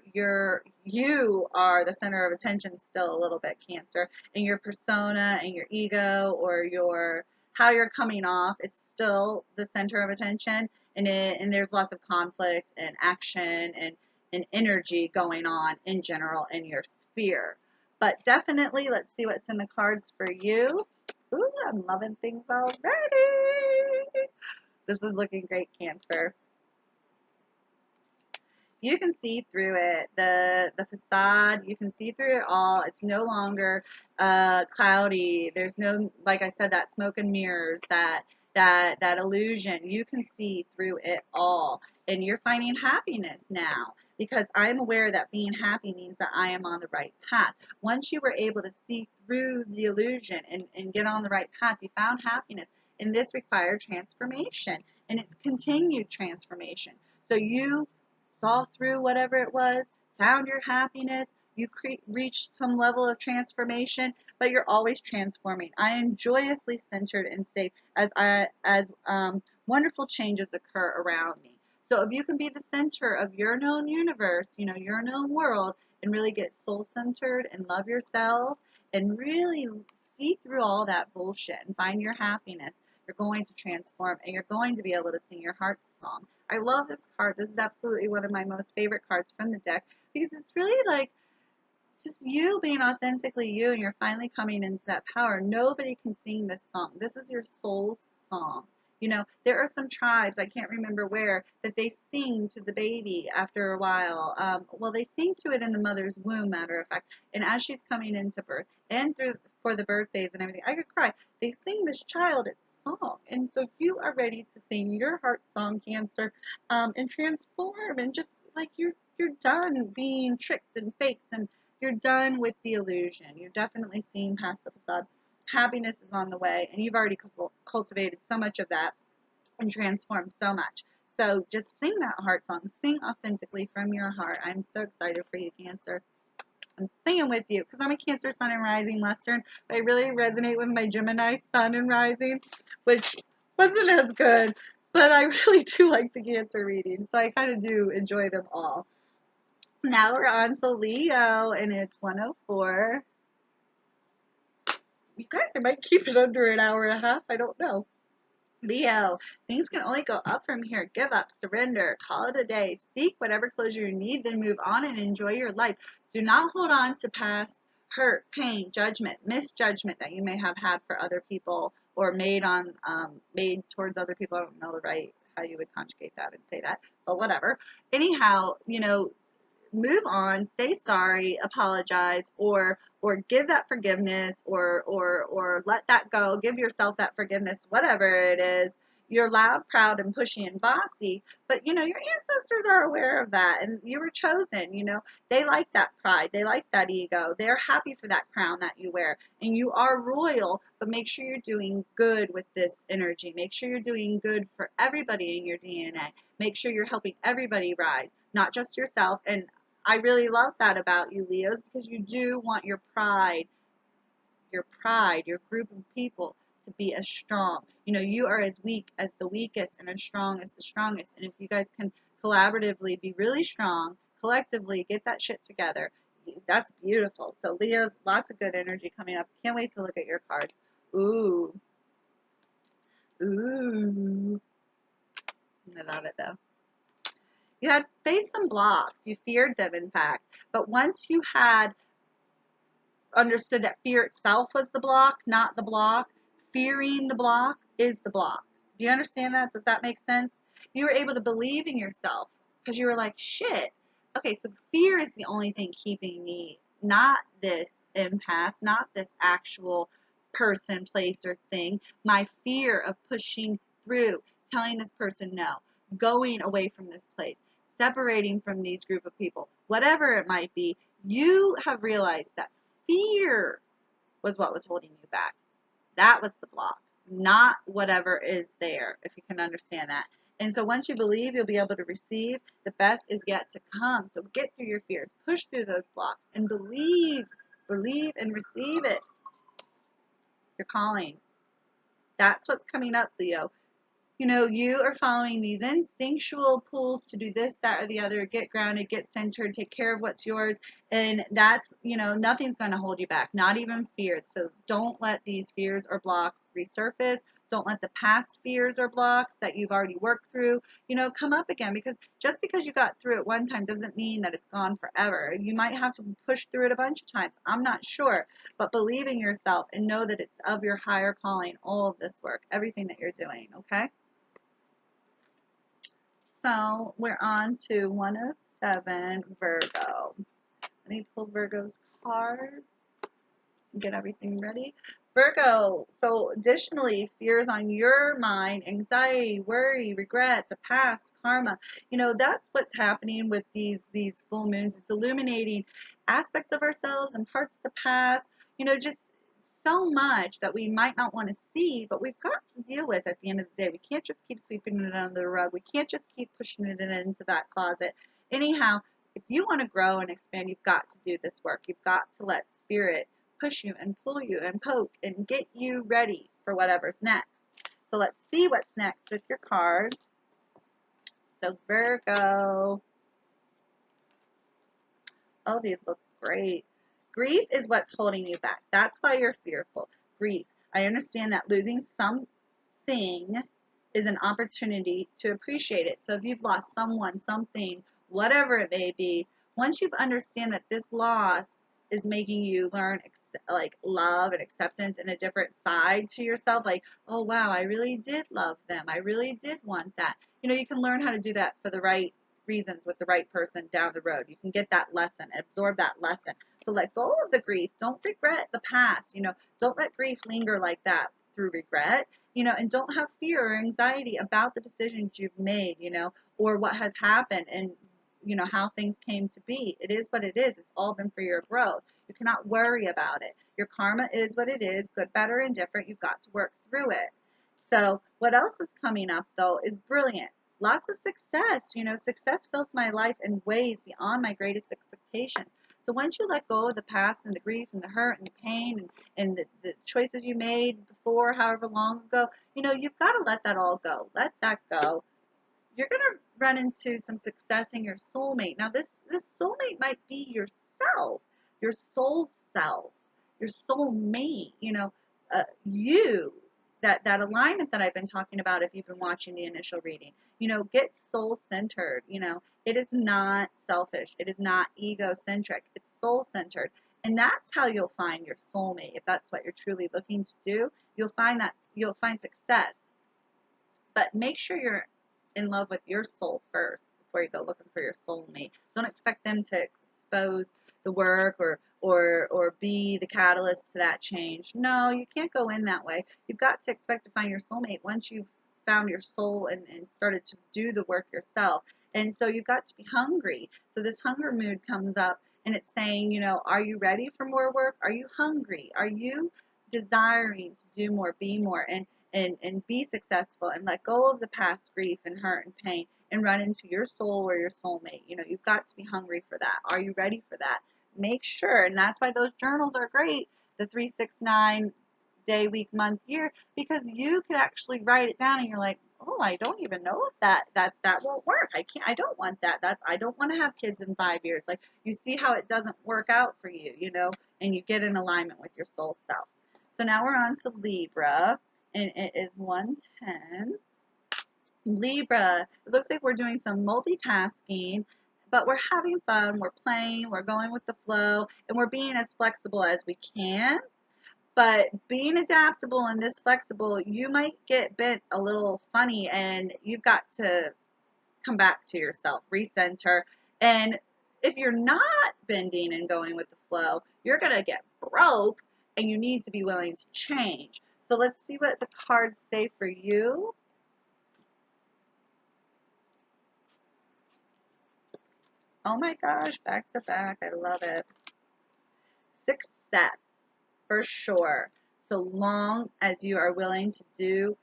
are the center of attention still a little bit, Cancer, and your persona and your ego or your how you're coming off is still the center of attention, and there's lots of conflict and action and energy going on in general in your sphere. But definitely, let's see what's in the cards for you. Ooh, I'm loving things already. This is looking great, Cancer. You can see through it, the facade, you can see through it all. It's no longer cloudy. There's no, like I said, that smoke and mirrors, that illusion. You can see through it all, and you're finding happiness now, because I'm aware that being happy means that I am on the right path. Once you were able to see through the illusion and get on the right path, you found happiness, and this required transformation, and it's continued transformation. So you saw through whatever it was, found your happiness, you reached some level of transformation, but you're always transforming. I am joyously centered and safe as wonderful changes occur around me. So if you can be the center of your known universe, you know, your known world, and really get soul centered and love yourself and really see through all that bullshit and find your happiness, you're going to transform and you're going to be able to sing your heart's song. I love this card. This is absolutely one of my most favorite cards from the deck, because it's really like just you being authentically you, and you're finally coming into that power. Nobody can sing this song. This is your soul's song. You know, there are some tribes, I can't remember where, that they sing to the baby after a while. Well, they sing to it in the mother's womb, matter of fact, and as she's coming into birth, and through for the birthdays and everything. I could cry. They sing this child its song, and so you are ready to sing your heart song, Cancer, and transform, and just like you're done being tricked and faked, and you're done with the illusion. You're definitely seeing past the facade. Happiness is on the way, and you've already cultivated so much of that and transformed so much. So just sing that heart song. Sing authentically from your heart. I'm so excited for you, Cancer. I'm singing with you because I'm a Cancer Sun and Rising Western, but I really resonate with my Gemini Sun and Rising, which wasn't as good, but I really do like the Cancer reading, so I kind of do enjoy them all. Now we're on to Leo, and it's 104. You guys, I might keep it under an hour and a half. I don't know. Leo, things can only go up from here. Give up, surrender, call it a day. Seek whatever closure you need, then move on and enjoy your life. Do not hold on to past hurt, pain, judgment, misjudgment that you may have had for other people or made towards other people. I don't know the right how you would conjugate that and say that, but whatever. Anyhow, move on, say sorry, apologize, or give that forgiveness, or let that go, give yourself that forgiveness, whatever it is. You're loud, proud, and pushy and bossy, but your ancestors are aware of that, and you were chosen. They like that pride, they like that ego, they're happy for that crown that you wear, and you are royal. But make sure you're doing good with this energy. Make sure you're doing good for everybody in your DNA. Make sure you're helping everybody rise, not just yourself. And I really love that about you, Leos, because you do want your group of people to be as strong. You are as weak as the weakest and as strong as the strongest. And if you guys can collaboratively be really strong, collectively get that shit together, that's beautiful. So Leos, lots of good energy coming up. Can't wait to look at your cards. Ooh. Ooh. I love it though. You had faced some blocks. You feared them, in fact. But once you had understood that fear itself was the block, not the block, fearing the block is the block. Do you understand that? Does that make sense? You were able to believe in yourself because you were like, shit. Okay, so fear is the only thing keeping me, not this impasse, not this actual person, place, or thing. My fear of pushing through, telling this person no, going away from this place, separating from these group of people, whatever it might be, you have realized that fear was what was holding you back. That was the block, not whatever is there, if you can understand that. And so once you believe, you'll be able to receive. The best is yet to come. So get through your fears, push through those blocks, and believe and receive it. Your calling. That's what's coming up, Leo. You are following these instinctual pulls to do this, that, or the other, get grounded, get centered, take care of what's yours. And that's, nothing's going to hold you back, not even fear. So don't let these fears or blocks resurface. Don't let the past fears or blocks that you've already worked through, come up again. Because just because you got through it one time doesn't mean that it's gone forever. You might have to push through it a bunch of times. I'm not sure. But believe in yourself and know that it's of your higher calling, all of this work, everything that you're doing, okay? So we're on to 107 Virgo. Let me pull Virgo's cards and get everything ready. Virgo, so additionally, fears on your mind, anxiety, worry, regret, the past, karma. That's what's happening with these full moons. It's illuminating aspects of ourselves and parts of the past. Just so much that we might not want to see, but we've got to deal with at the end of the day. We can't just keep sweeping it under the rug. We can't just keep pushing it into that closet. Anyhow, if you want to grow and expand, you've got to do this work. You've got to let spirit push you and pull you and poke and get you ready for whatever's next. So let's see what's next with your cards. So Virgo. Oh, these look great. Grief is what's holding you back. That's why you're fearful. Grief. I understand that losing something is an opportunity to appreciate it. So if you've lost someone, something, whatever it may be, once you understand that this loss is making you learn like love and acceptance and a different side to yourself, like, oh wow, I really did love them. I really did want that. You can learn how to do that for the right reasons with the right person down the road. You can get that lesson, absorb that lesson. So let go of the grief. Don't regret the past. Don't let grief linger like that through regret. And don't have fear or anxiety about the decisions you've made, or what has happened and, how things came to be. It is what it is. It's all been for your growth. You cannot worry about it. Your karma is what it is, good, bad, or indifferent. You've got to work through it. So what else is coming up, though, is brilliant. Lots of success. Success fills my life in ways beyond my greatest expectations. So once you let go of the past and the grief and the hurt and the pain and the choices you made before, however long ago, you've got to let that all go. Let that go. You're going to run into some success in your soulmate. Now, this soulmate might be yourself, your soul self, your soulmate, you, that alignment that I've been talking about, if you've been watching the initial reading, get soul centered. It is not selfish. It is not egocentric. It's soul centered. And that's how you'll find your soulmate. If that's what you're truly looking to do, you'll find success. But make sure you're in love with your soul first before you go looking for your soulmate. Don't expect them to expose the work or be the catalyst to that change. No, you can't go in that way. You've got to expect to find your soulmate once you've found your soul and started to do the work yourself. And so you've got to be hungry. So this hunger mood comes up and it's saying, are you ready for more work? Are you hungry? Are you desiring to do more, be more, and be successful, and let go of the past grief and hurt and pain and run into your soul or your soulmate? You've got to be hungry for that. Are you ready for that? Make sure, and that's why those journals are great, the 3, 6, 9 day, week, month, year, because you can actually write it down and you're like, oh, I don't even know if that won't work. I don't want that. I don't want to have kids in 5 years. Like, you see how it doesn't work out for you, and you get in alignment with your soul self. So now we're on to Libra, and it is 110. Libra, it looks like we're doing some multitasking, but we're having fun, we're playing, we're going with the flow, and we're being as flexible as we can. But being adaptable and this flexible, you might get bent a little funny, and you've got to come back to yourself, recenter. And if you're not bending and going with the flow, you're going to get broke, and you need to be willing to change. So let's see what the cards say for you. Oh my gosh, back to back. I love it. Success, for sure. So long as you are willing to do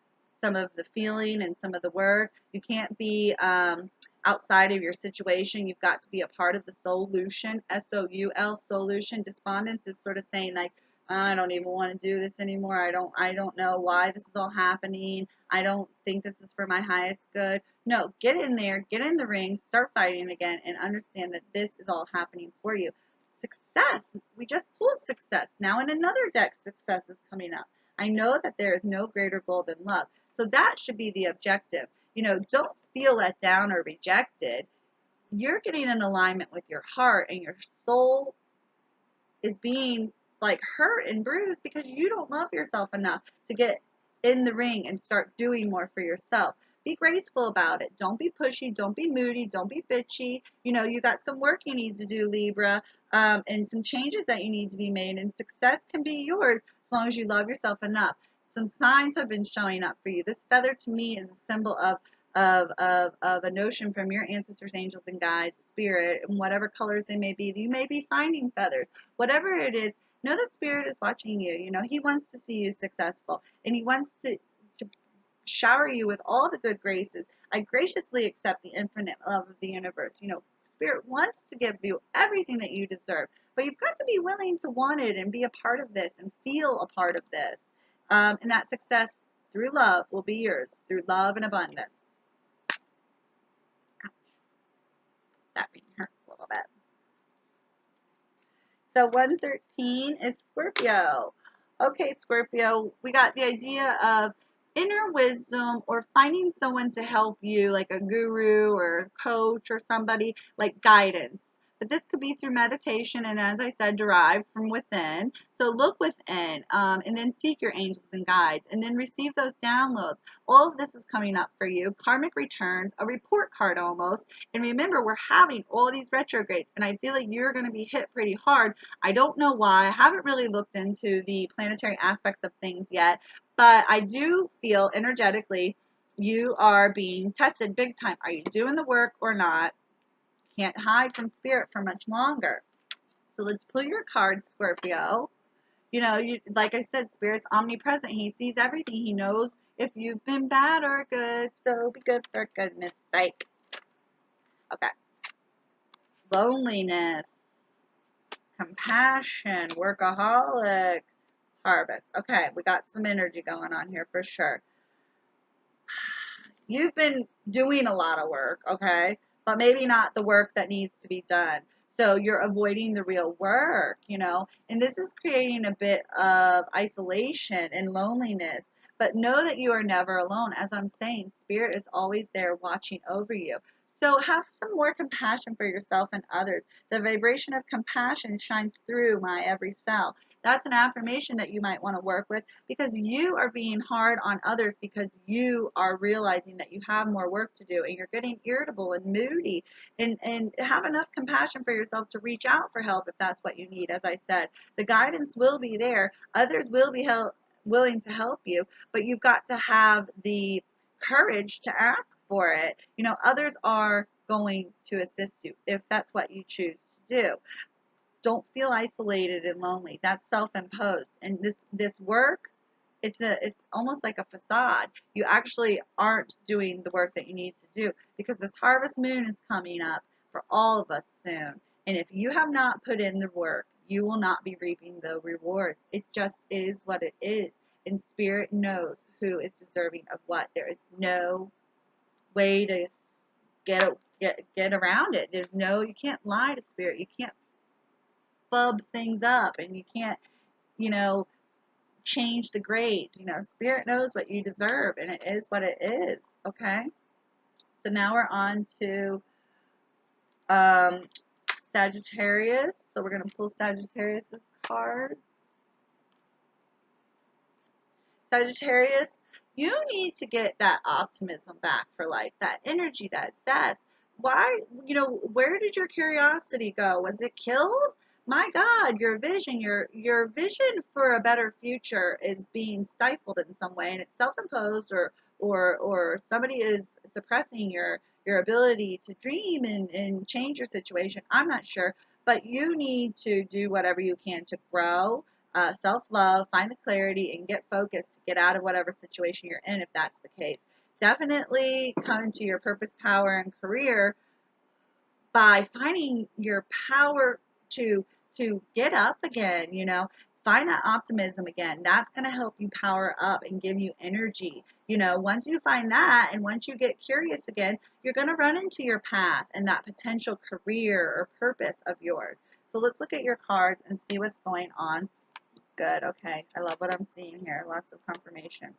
some of the feeling and some of the work. You can't be outside of your situation. You've got to be a part of the solution, S-O-U-L, solution. Despondence is sort of saying, like, I don't even want to do this anymore. I don't know why this is all happening. I don't think this is for my highest good. No, get in there, get in the ring, start fighting again, and understand that this is all happening for you. Success. We just pulled success. Now in another deck, success is coming up. I know that there is no greater goal than love. So that should be the objective. Don't feel let down or rejected. You're getting in alignment with your heart, and your soul is being like hurt and bruised because you don't love yourself enough to get in the ring and start doing more for yourself. Be graceful about it. Don't be pushy. Don't be moody. Don't be bitchy. You got some work you need to do, Libra, and some changes that you need to be made, and success can be yours as long as you love yourself enough. Some signs have been showing up for you. This feather to me is a symbol of a notion from your ancestors, angels, and guides, spirit, and whatever colors they may be. You may be finding feathers. Whatever it is, know that spirit is watching you. He wants to see you successful, and he wants to shower you with all the good graces. I graciously accept the infinite love of the universe. Spirit wants to give you everything that you deserve, but you've got to be willing to want it and be a part of this and feel a part of this. And that success through love will be yours, through love and abundance. Ouch. That reading hurts a little bit. So 113 is Scorpio. Okay, Scorpio, we got the idea of inner wisdom or finding someone to help you, like a guru or a coach or somebody, like guidance. But this could be through meditation and, as I said, derived from within. So look within and then seek your angels and guides and then receive those downloads. All of this is coming up for you. Karmic returns, a report card almost. And remember, we're having all these retrogrades, and I feel like you're going to be hit pretty hard. I don't know why. I haven't really looked into the planetary aspects of things yet, but I do feel energetically you are being tested big time. Are you doing the work or not? Can't hide from spirit for much longer. So let's pull your card, Scorpio. Like I said, spirit's omnipresent. He sees everything. He knows if you've been bad or good. So be good for goodness sake. Okay. Loneliness, compassion, workaholic, harvest. Okay, we got some energy going on here for sure. You've been doing a lot of work, okay, but maybe not the work that needs to be done. So you're avoiding the real work, you know, and this is creating a bit of isolation and loneliness. But know that you are never alone. As I'm saying, spirit is always there watching over you. So have some more compassion for yourself and others. The vibration of compassion shines through my every cell. That's an affirmation that you might want to work with, because you are being hard on others because you are realizing that you have more work to do and you're getting irritable and moody, and have enough compassion for yourself to reach out for help if that's what you need. As I said, the guidance will be there. Others will be willing to help you, but you've got to have the courage to ask for it. You know, others are going to assist you if that's what you choose to do. Don't feel isolated and lonely. That's self-imposed. And this work, it's almost like a facade. You actually aren't doing the work that you need to do, because this harvest moon is coming up for all of us soon. And if you have not put in the work, you will not be reaping the rewards. It just is what it is. And spirit knows who is deserving of what. There is no way to get around it. There's no, you can't lie to spirit. You can't fub things up, and you can't, you know, change the grades. You know, spirit knows what you deserve, and it is what it is. Okay. So now we're on to um, Sagittarius. So we're going to pull Sagittarius's cards. Sagittarius, you need to get that optimism back for life, that energy, that zest. Why, you know, where did your curiosity go? Was it killed? My God, your vision for a better future is being stifled in some way, and it's self-imposed, or somebody is suppressing your ability to dream and change your situation. I'm not sure, but you need to do whatever you can to grow, self-love, find the clarity, and get focused to get out of whatever situation you're in if that's the case. Definitely come into your purpose, power, and career by finding your power to get up again, you know, find that optimism again. That's going to help you power up and give you energy. You know, once you find that and once you get curious again, you're going to run into your path and that potential career or purpose of yours. So let's look at your cards and see what's going on. Good. Okay. I love what I'm seeing here. Lots of confirmation.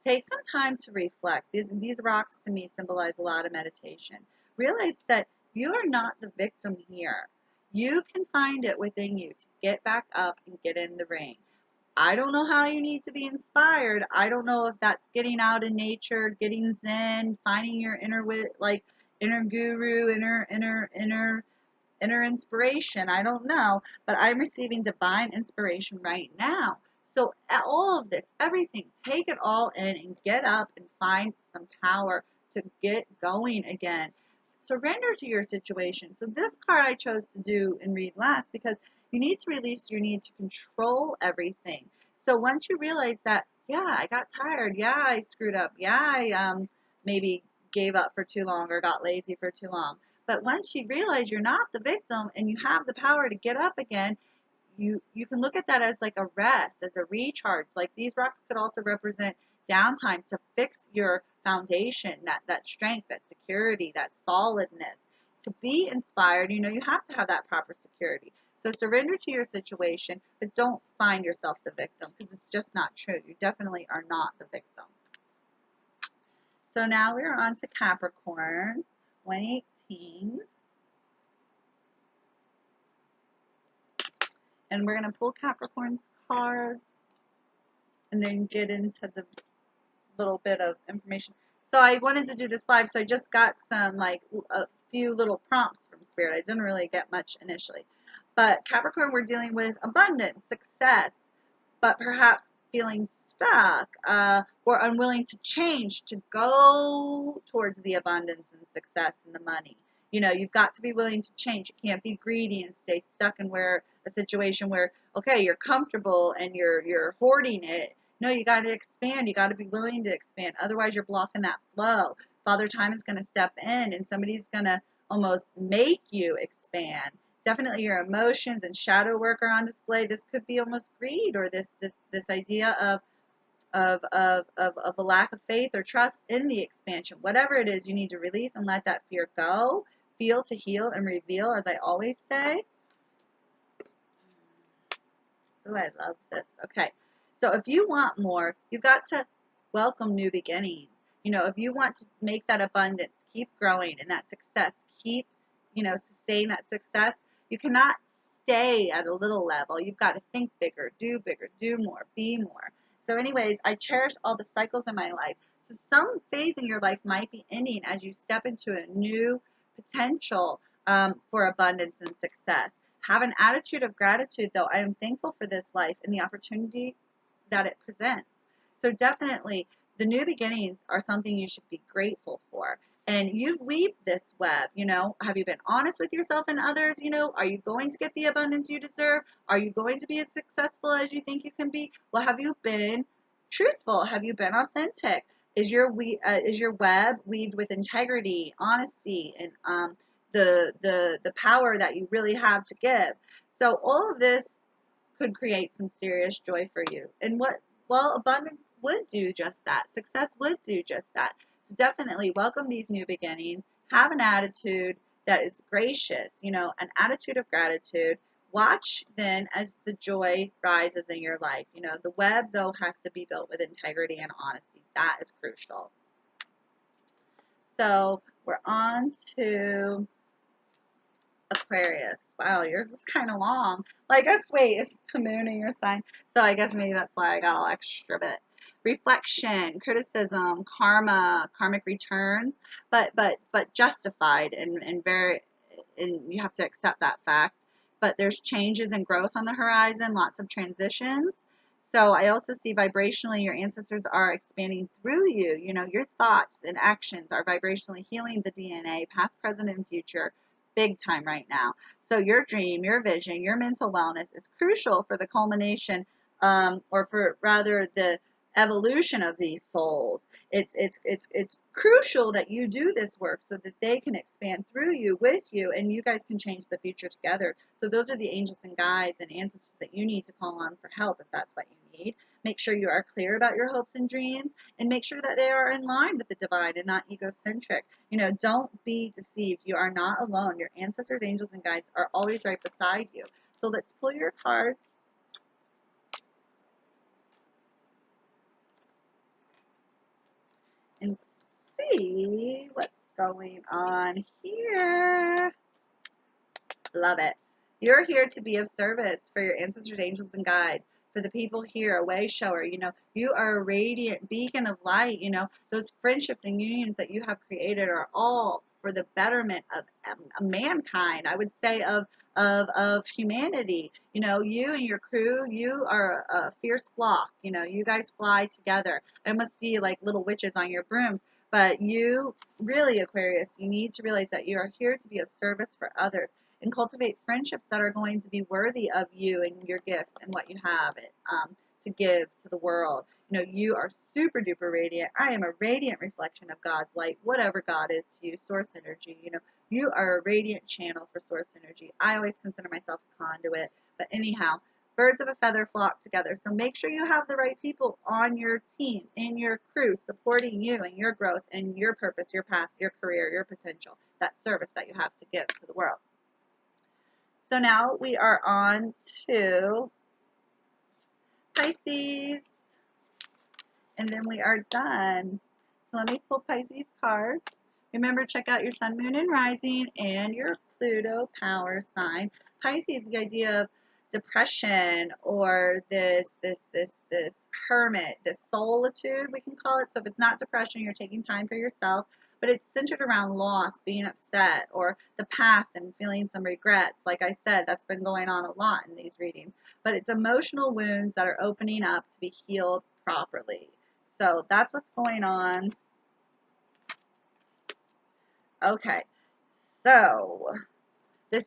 Take some time to reflect. These rocks to me symbolize a lot of meditation. Realize that you are not the victim here. You can find it within you to get back up and get in the ring. I don't know how you need to be inspired. I don't know if that's getting out in nature, getting zen, finding your inner like inner guru, inner inspiration. I don't know, but I'm receiving divine inspiration right now. So all of this, everything, take it all in and get up and find some power to get going again. Surrender to your situation. So this card I chose to do and read last because you need to release your need to control everything. So once you realize that, yeah, I got tired. Yeah, I screwed up. Yeah, I maybe gave up for too long or got lazy for too long. But once you realize you're not the victim and you have the power to get up again, you can look at that as like a rest, as a recharge. Like these rocks could also represent downtime to fix your foundation, that strength, that security, that solidness. To be inspired, you know, you have to have that proper security. So surrender to your situation, but don't find yourself the victim, because it's just not true. You definitely are not the victim. So now we're on to Capricorn, 118. And we're going to pull Capricorn's cards and then get into the little bit of information. So I wanted to do this live, so I just got some, like, a few little prompts from Spirit. I didn't really get much initially. But Capricorn, we're dealing with abundance, success, but perhaps feeling stuck or unwilling to change to go towards the abundance and success and the money. You know, you've got to be willing to change. You can't be greedy and stay stuck in a situation where, okay, you're comfortable and you're hoarding it. No, you got to expand. You got to be willing to expand. Otherwise, you're blocking that flow. Father Time is going to step in, and somebody's going to almost make you expand. Definitely your emotions and shadow work are on display. This could be almost greed, or this idea of a lack of faith or trust in the expansion. Whatever it is, you need to release and let that fear go. feel to heal and reveal, as I always say. Oh, I love this. Okay. So if you want more, you've got to welcome new beginnings. You know, if you want to make that abundance, keep growing and that success, keep, sustain that success, you cannot stay at a little level. You've got to think bigger, do more, be more. So anyways, I cherish all the cycles in my life. So some phase in your life might be ending as you step into a new potential for abundance and success. Have an attitude of gratitude, though. I am thankful for this life and the opportunity that it presents. So definitely, the new beginnings are something you should be grateful for. And you've weaved this web, Have you been honest with yourself and others? Are you going to get the abundance you deserve? Are you going to be as successful as you think you can be? Well, have you been truthful? Have you been authentic? Is your web weaved with integrity, honesty, and the power that you really have to give? So all of this could create some serious joy for you. And abundance would do just that. Success would do just that. So definitely welcome these new beginnings. Have an attitude that is gracious, an attitude of gratitude. Watch then as the joy rises in your life. The web, though, has to be built with integrity and honesty. That is crucial. So we're on to Aquarius. Wow, yours is kind of long. Well, I guess, wait, is the moon in your sign? So I guess maybe that's why I got all extra bit. Reflection, criticism, karma, karmic returns, but justified and you have to accept that fact. But there's changes and growth on the horizon, lots of transitions. So I also see vibrationally your ancestors are expanding through you. Your thoughts and actions are vibrationally healing the DNA, past, present, and future, big time right now. So your dream, your vision, your mental wellness is crucial for the culmination, or for rather the evolution of these souls. It's crucial that you do this work so that they can expand through you, with you, and you guys can change the future together. So those are the angels and guides and ancestors that you need to call on for help if that's what you need. Make sure you are clear about your hopes and dreams, and make sure that they are in line with the divine and not egocentric. Don't be deceived. You are not alone. Your ancestors, angels, and guides are always right beside you. So let's pull your cards. And see what's going on here. Love it. You're here to be of service for your ancestors, angels, and guides. For the people here, a way shower. You are a radiant beacon of light. Those friendships and unions that you have created are all for the betterment of mankind. I would say of humanity. You and your crew, you are a fierce flock. You guys fly together. I must see like little witches on your brooms. But you really, Aquarius, you need to realize that you are here to be of service for others and cultivate friendships that are going to be worthy of you and your gifts and what you have to give to the world. You are super duper radiant. I am a radiant reflection of God's light, whatever God is to you, source energy. You are a radiant channel for source energy. I always consider myself a conduit. But anyhow, birds of a feather flock together. So make sure you have the right people on your team, in your crew, supporting you and your growth and your purpose, your path, your career, your potential, that service that you have to give to the world. So now we are on to Pisces, and then we are done. So let me pull Pisces cards. Remember, check out your sun, moon, and rising, and your Pluto power sign. Pisces, the idea of depression, or this hermit, this solitude, we can call it. So if it's not depression, you're taking time for yourself, but it's centered around loss, being upset, or the past and feeling some regrets. Like I said, that's been going on a lot in these readings. But it's emotional wounds that are opening up to be healed properly. So that's what's going on. Okay, so this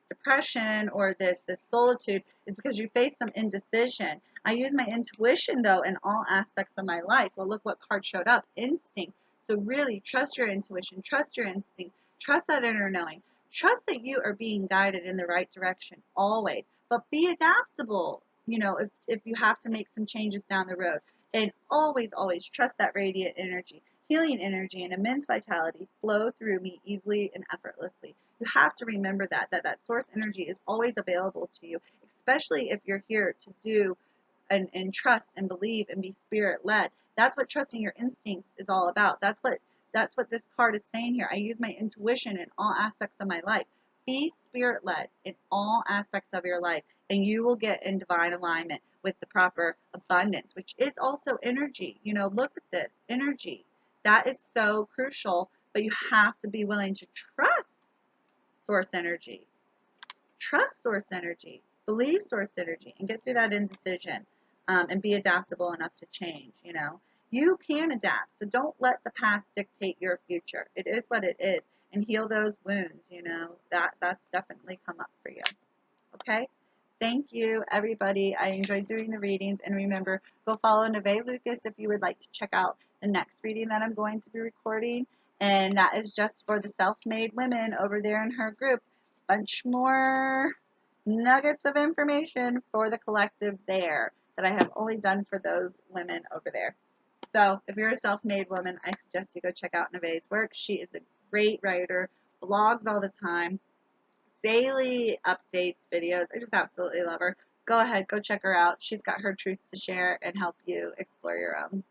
depression, or this solitude, is because you face some indecision. I use my intuition, though, in all aspects of my life. Well, look what card showed up: instinct. So really trust your intuition, trust your instinct, trust that inner knowing, trust that you are being guided in the right direction always. But be adaptable, if you have to make some changes down the road. And always trust that radiant energy. healing energy and immense vitality flow through me easily and effortlessly. You have to remember that source energy is always available to you, especially if you're here to do and trust and believe and be spirit led. That's what trusting your instincts is all about. That's what this card is saying here. I use my intuition in all aspects of my life. Be spirit led in all aspects of your life, and you will get in divine alignment with the proper abundance, which is also energy. Look at this energy. That is so crucial, but you have to be willing to trust source energy. Trust source energy, believe source energy, and get through that indecision, and be adaptable enough to change. You can adapt, so don't let the past dictate your future. It is what it is, and heal those wounds. That's definitely come up for you. Okay. Thank you, everybody. I enjoyed doing the readings, and remember, go follow Neve Lucas if you would like to check out the next reading that I'm going to be recording, and that is just for the self-made women over there in her group. Bunch more nuggets of information for the collective there that I have only done for those women over there. So if you're a self-made woman, I suggest you go check out Neve's work. She is a great writer, blogs all the time, daily updates, videos. I just absolutely love her. Go ahead, go check her out. She's got her truth to share and help you explore your own.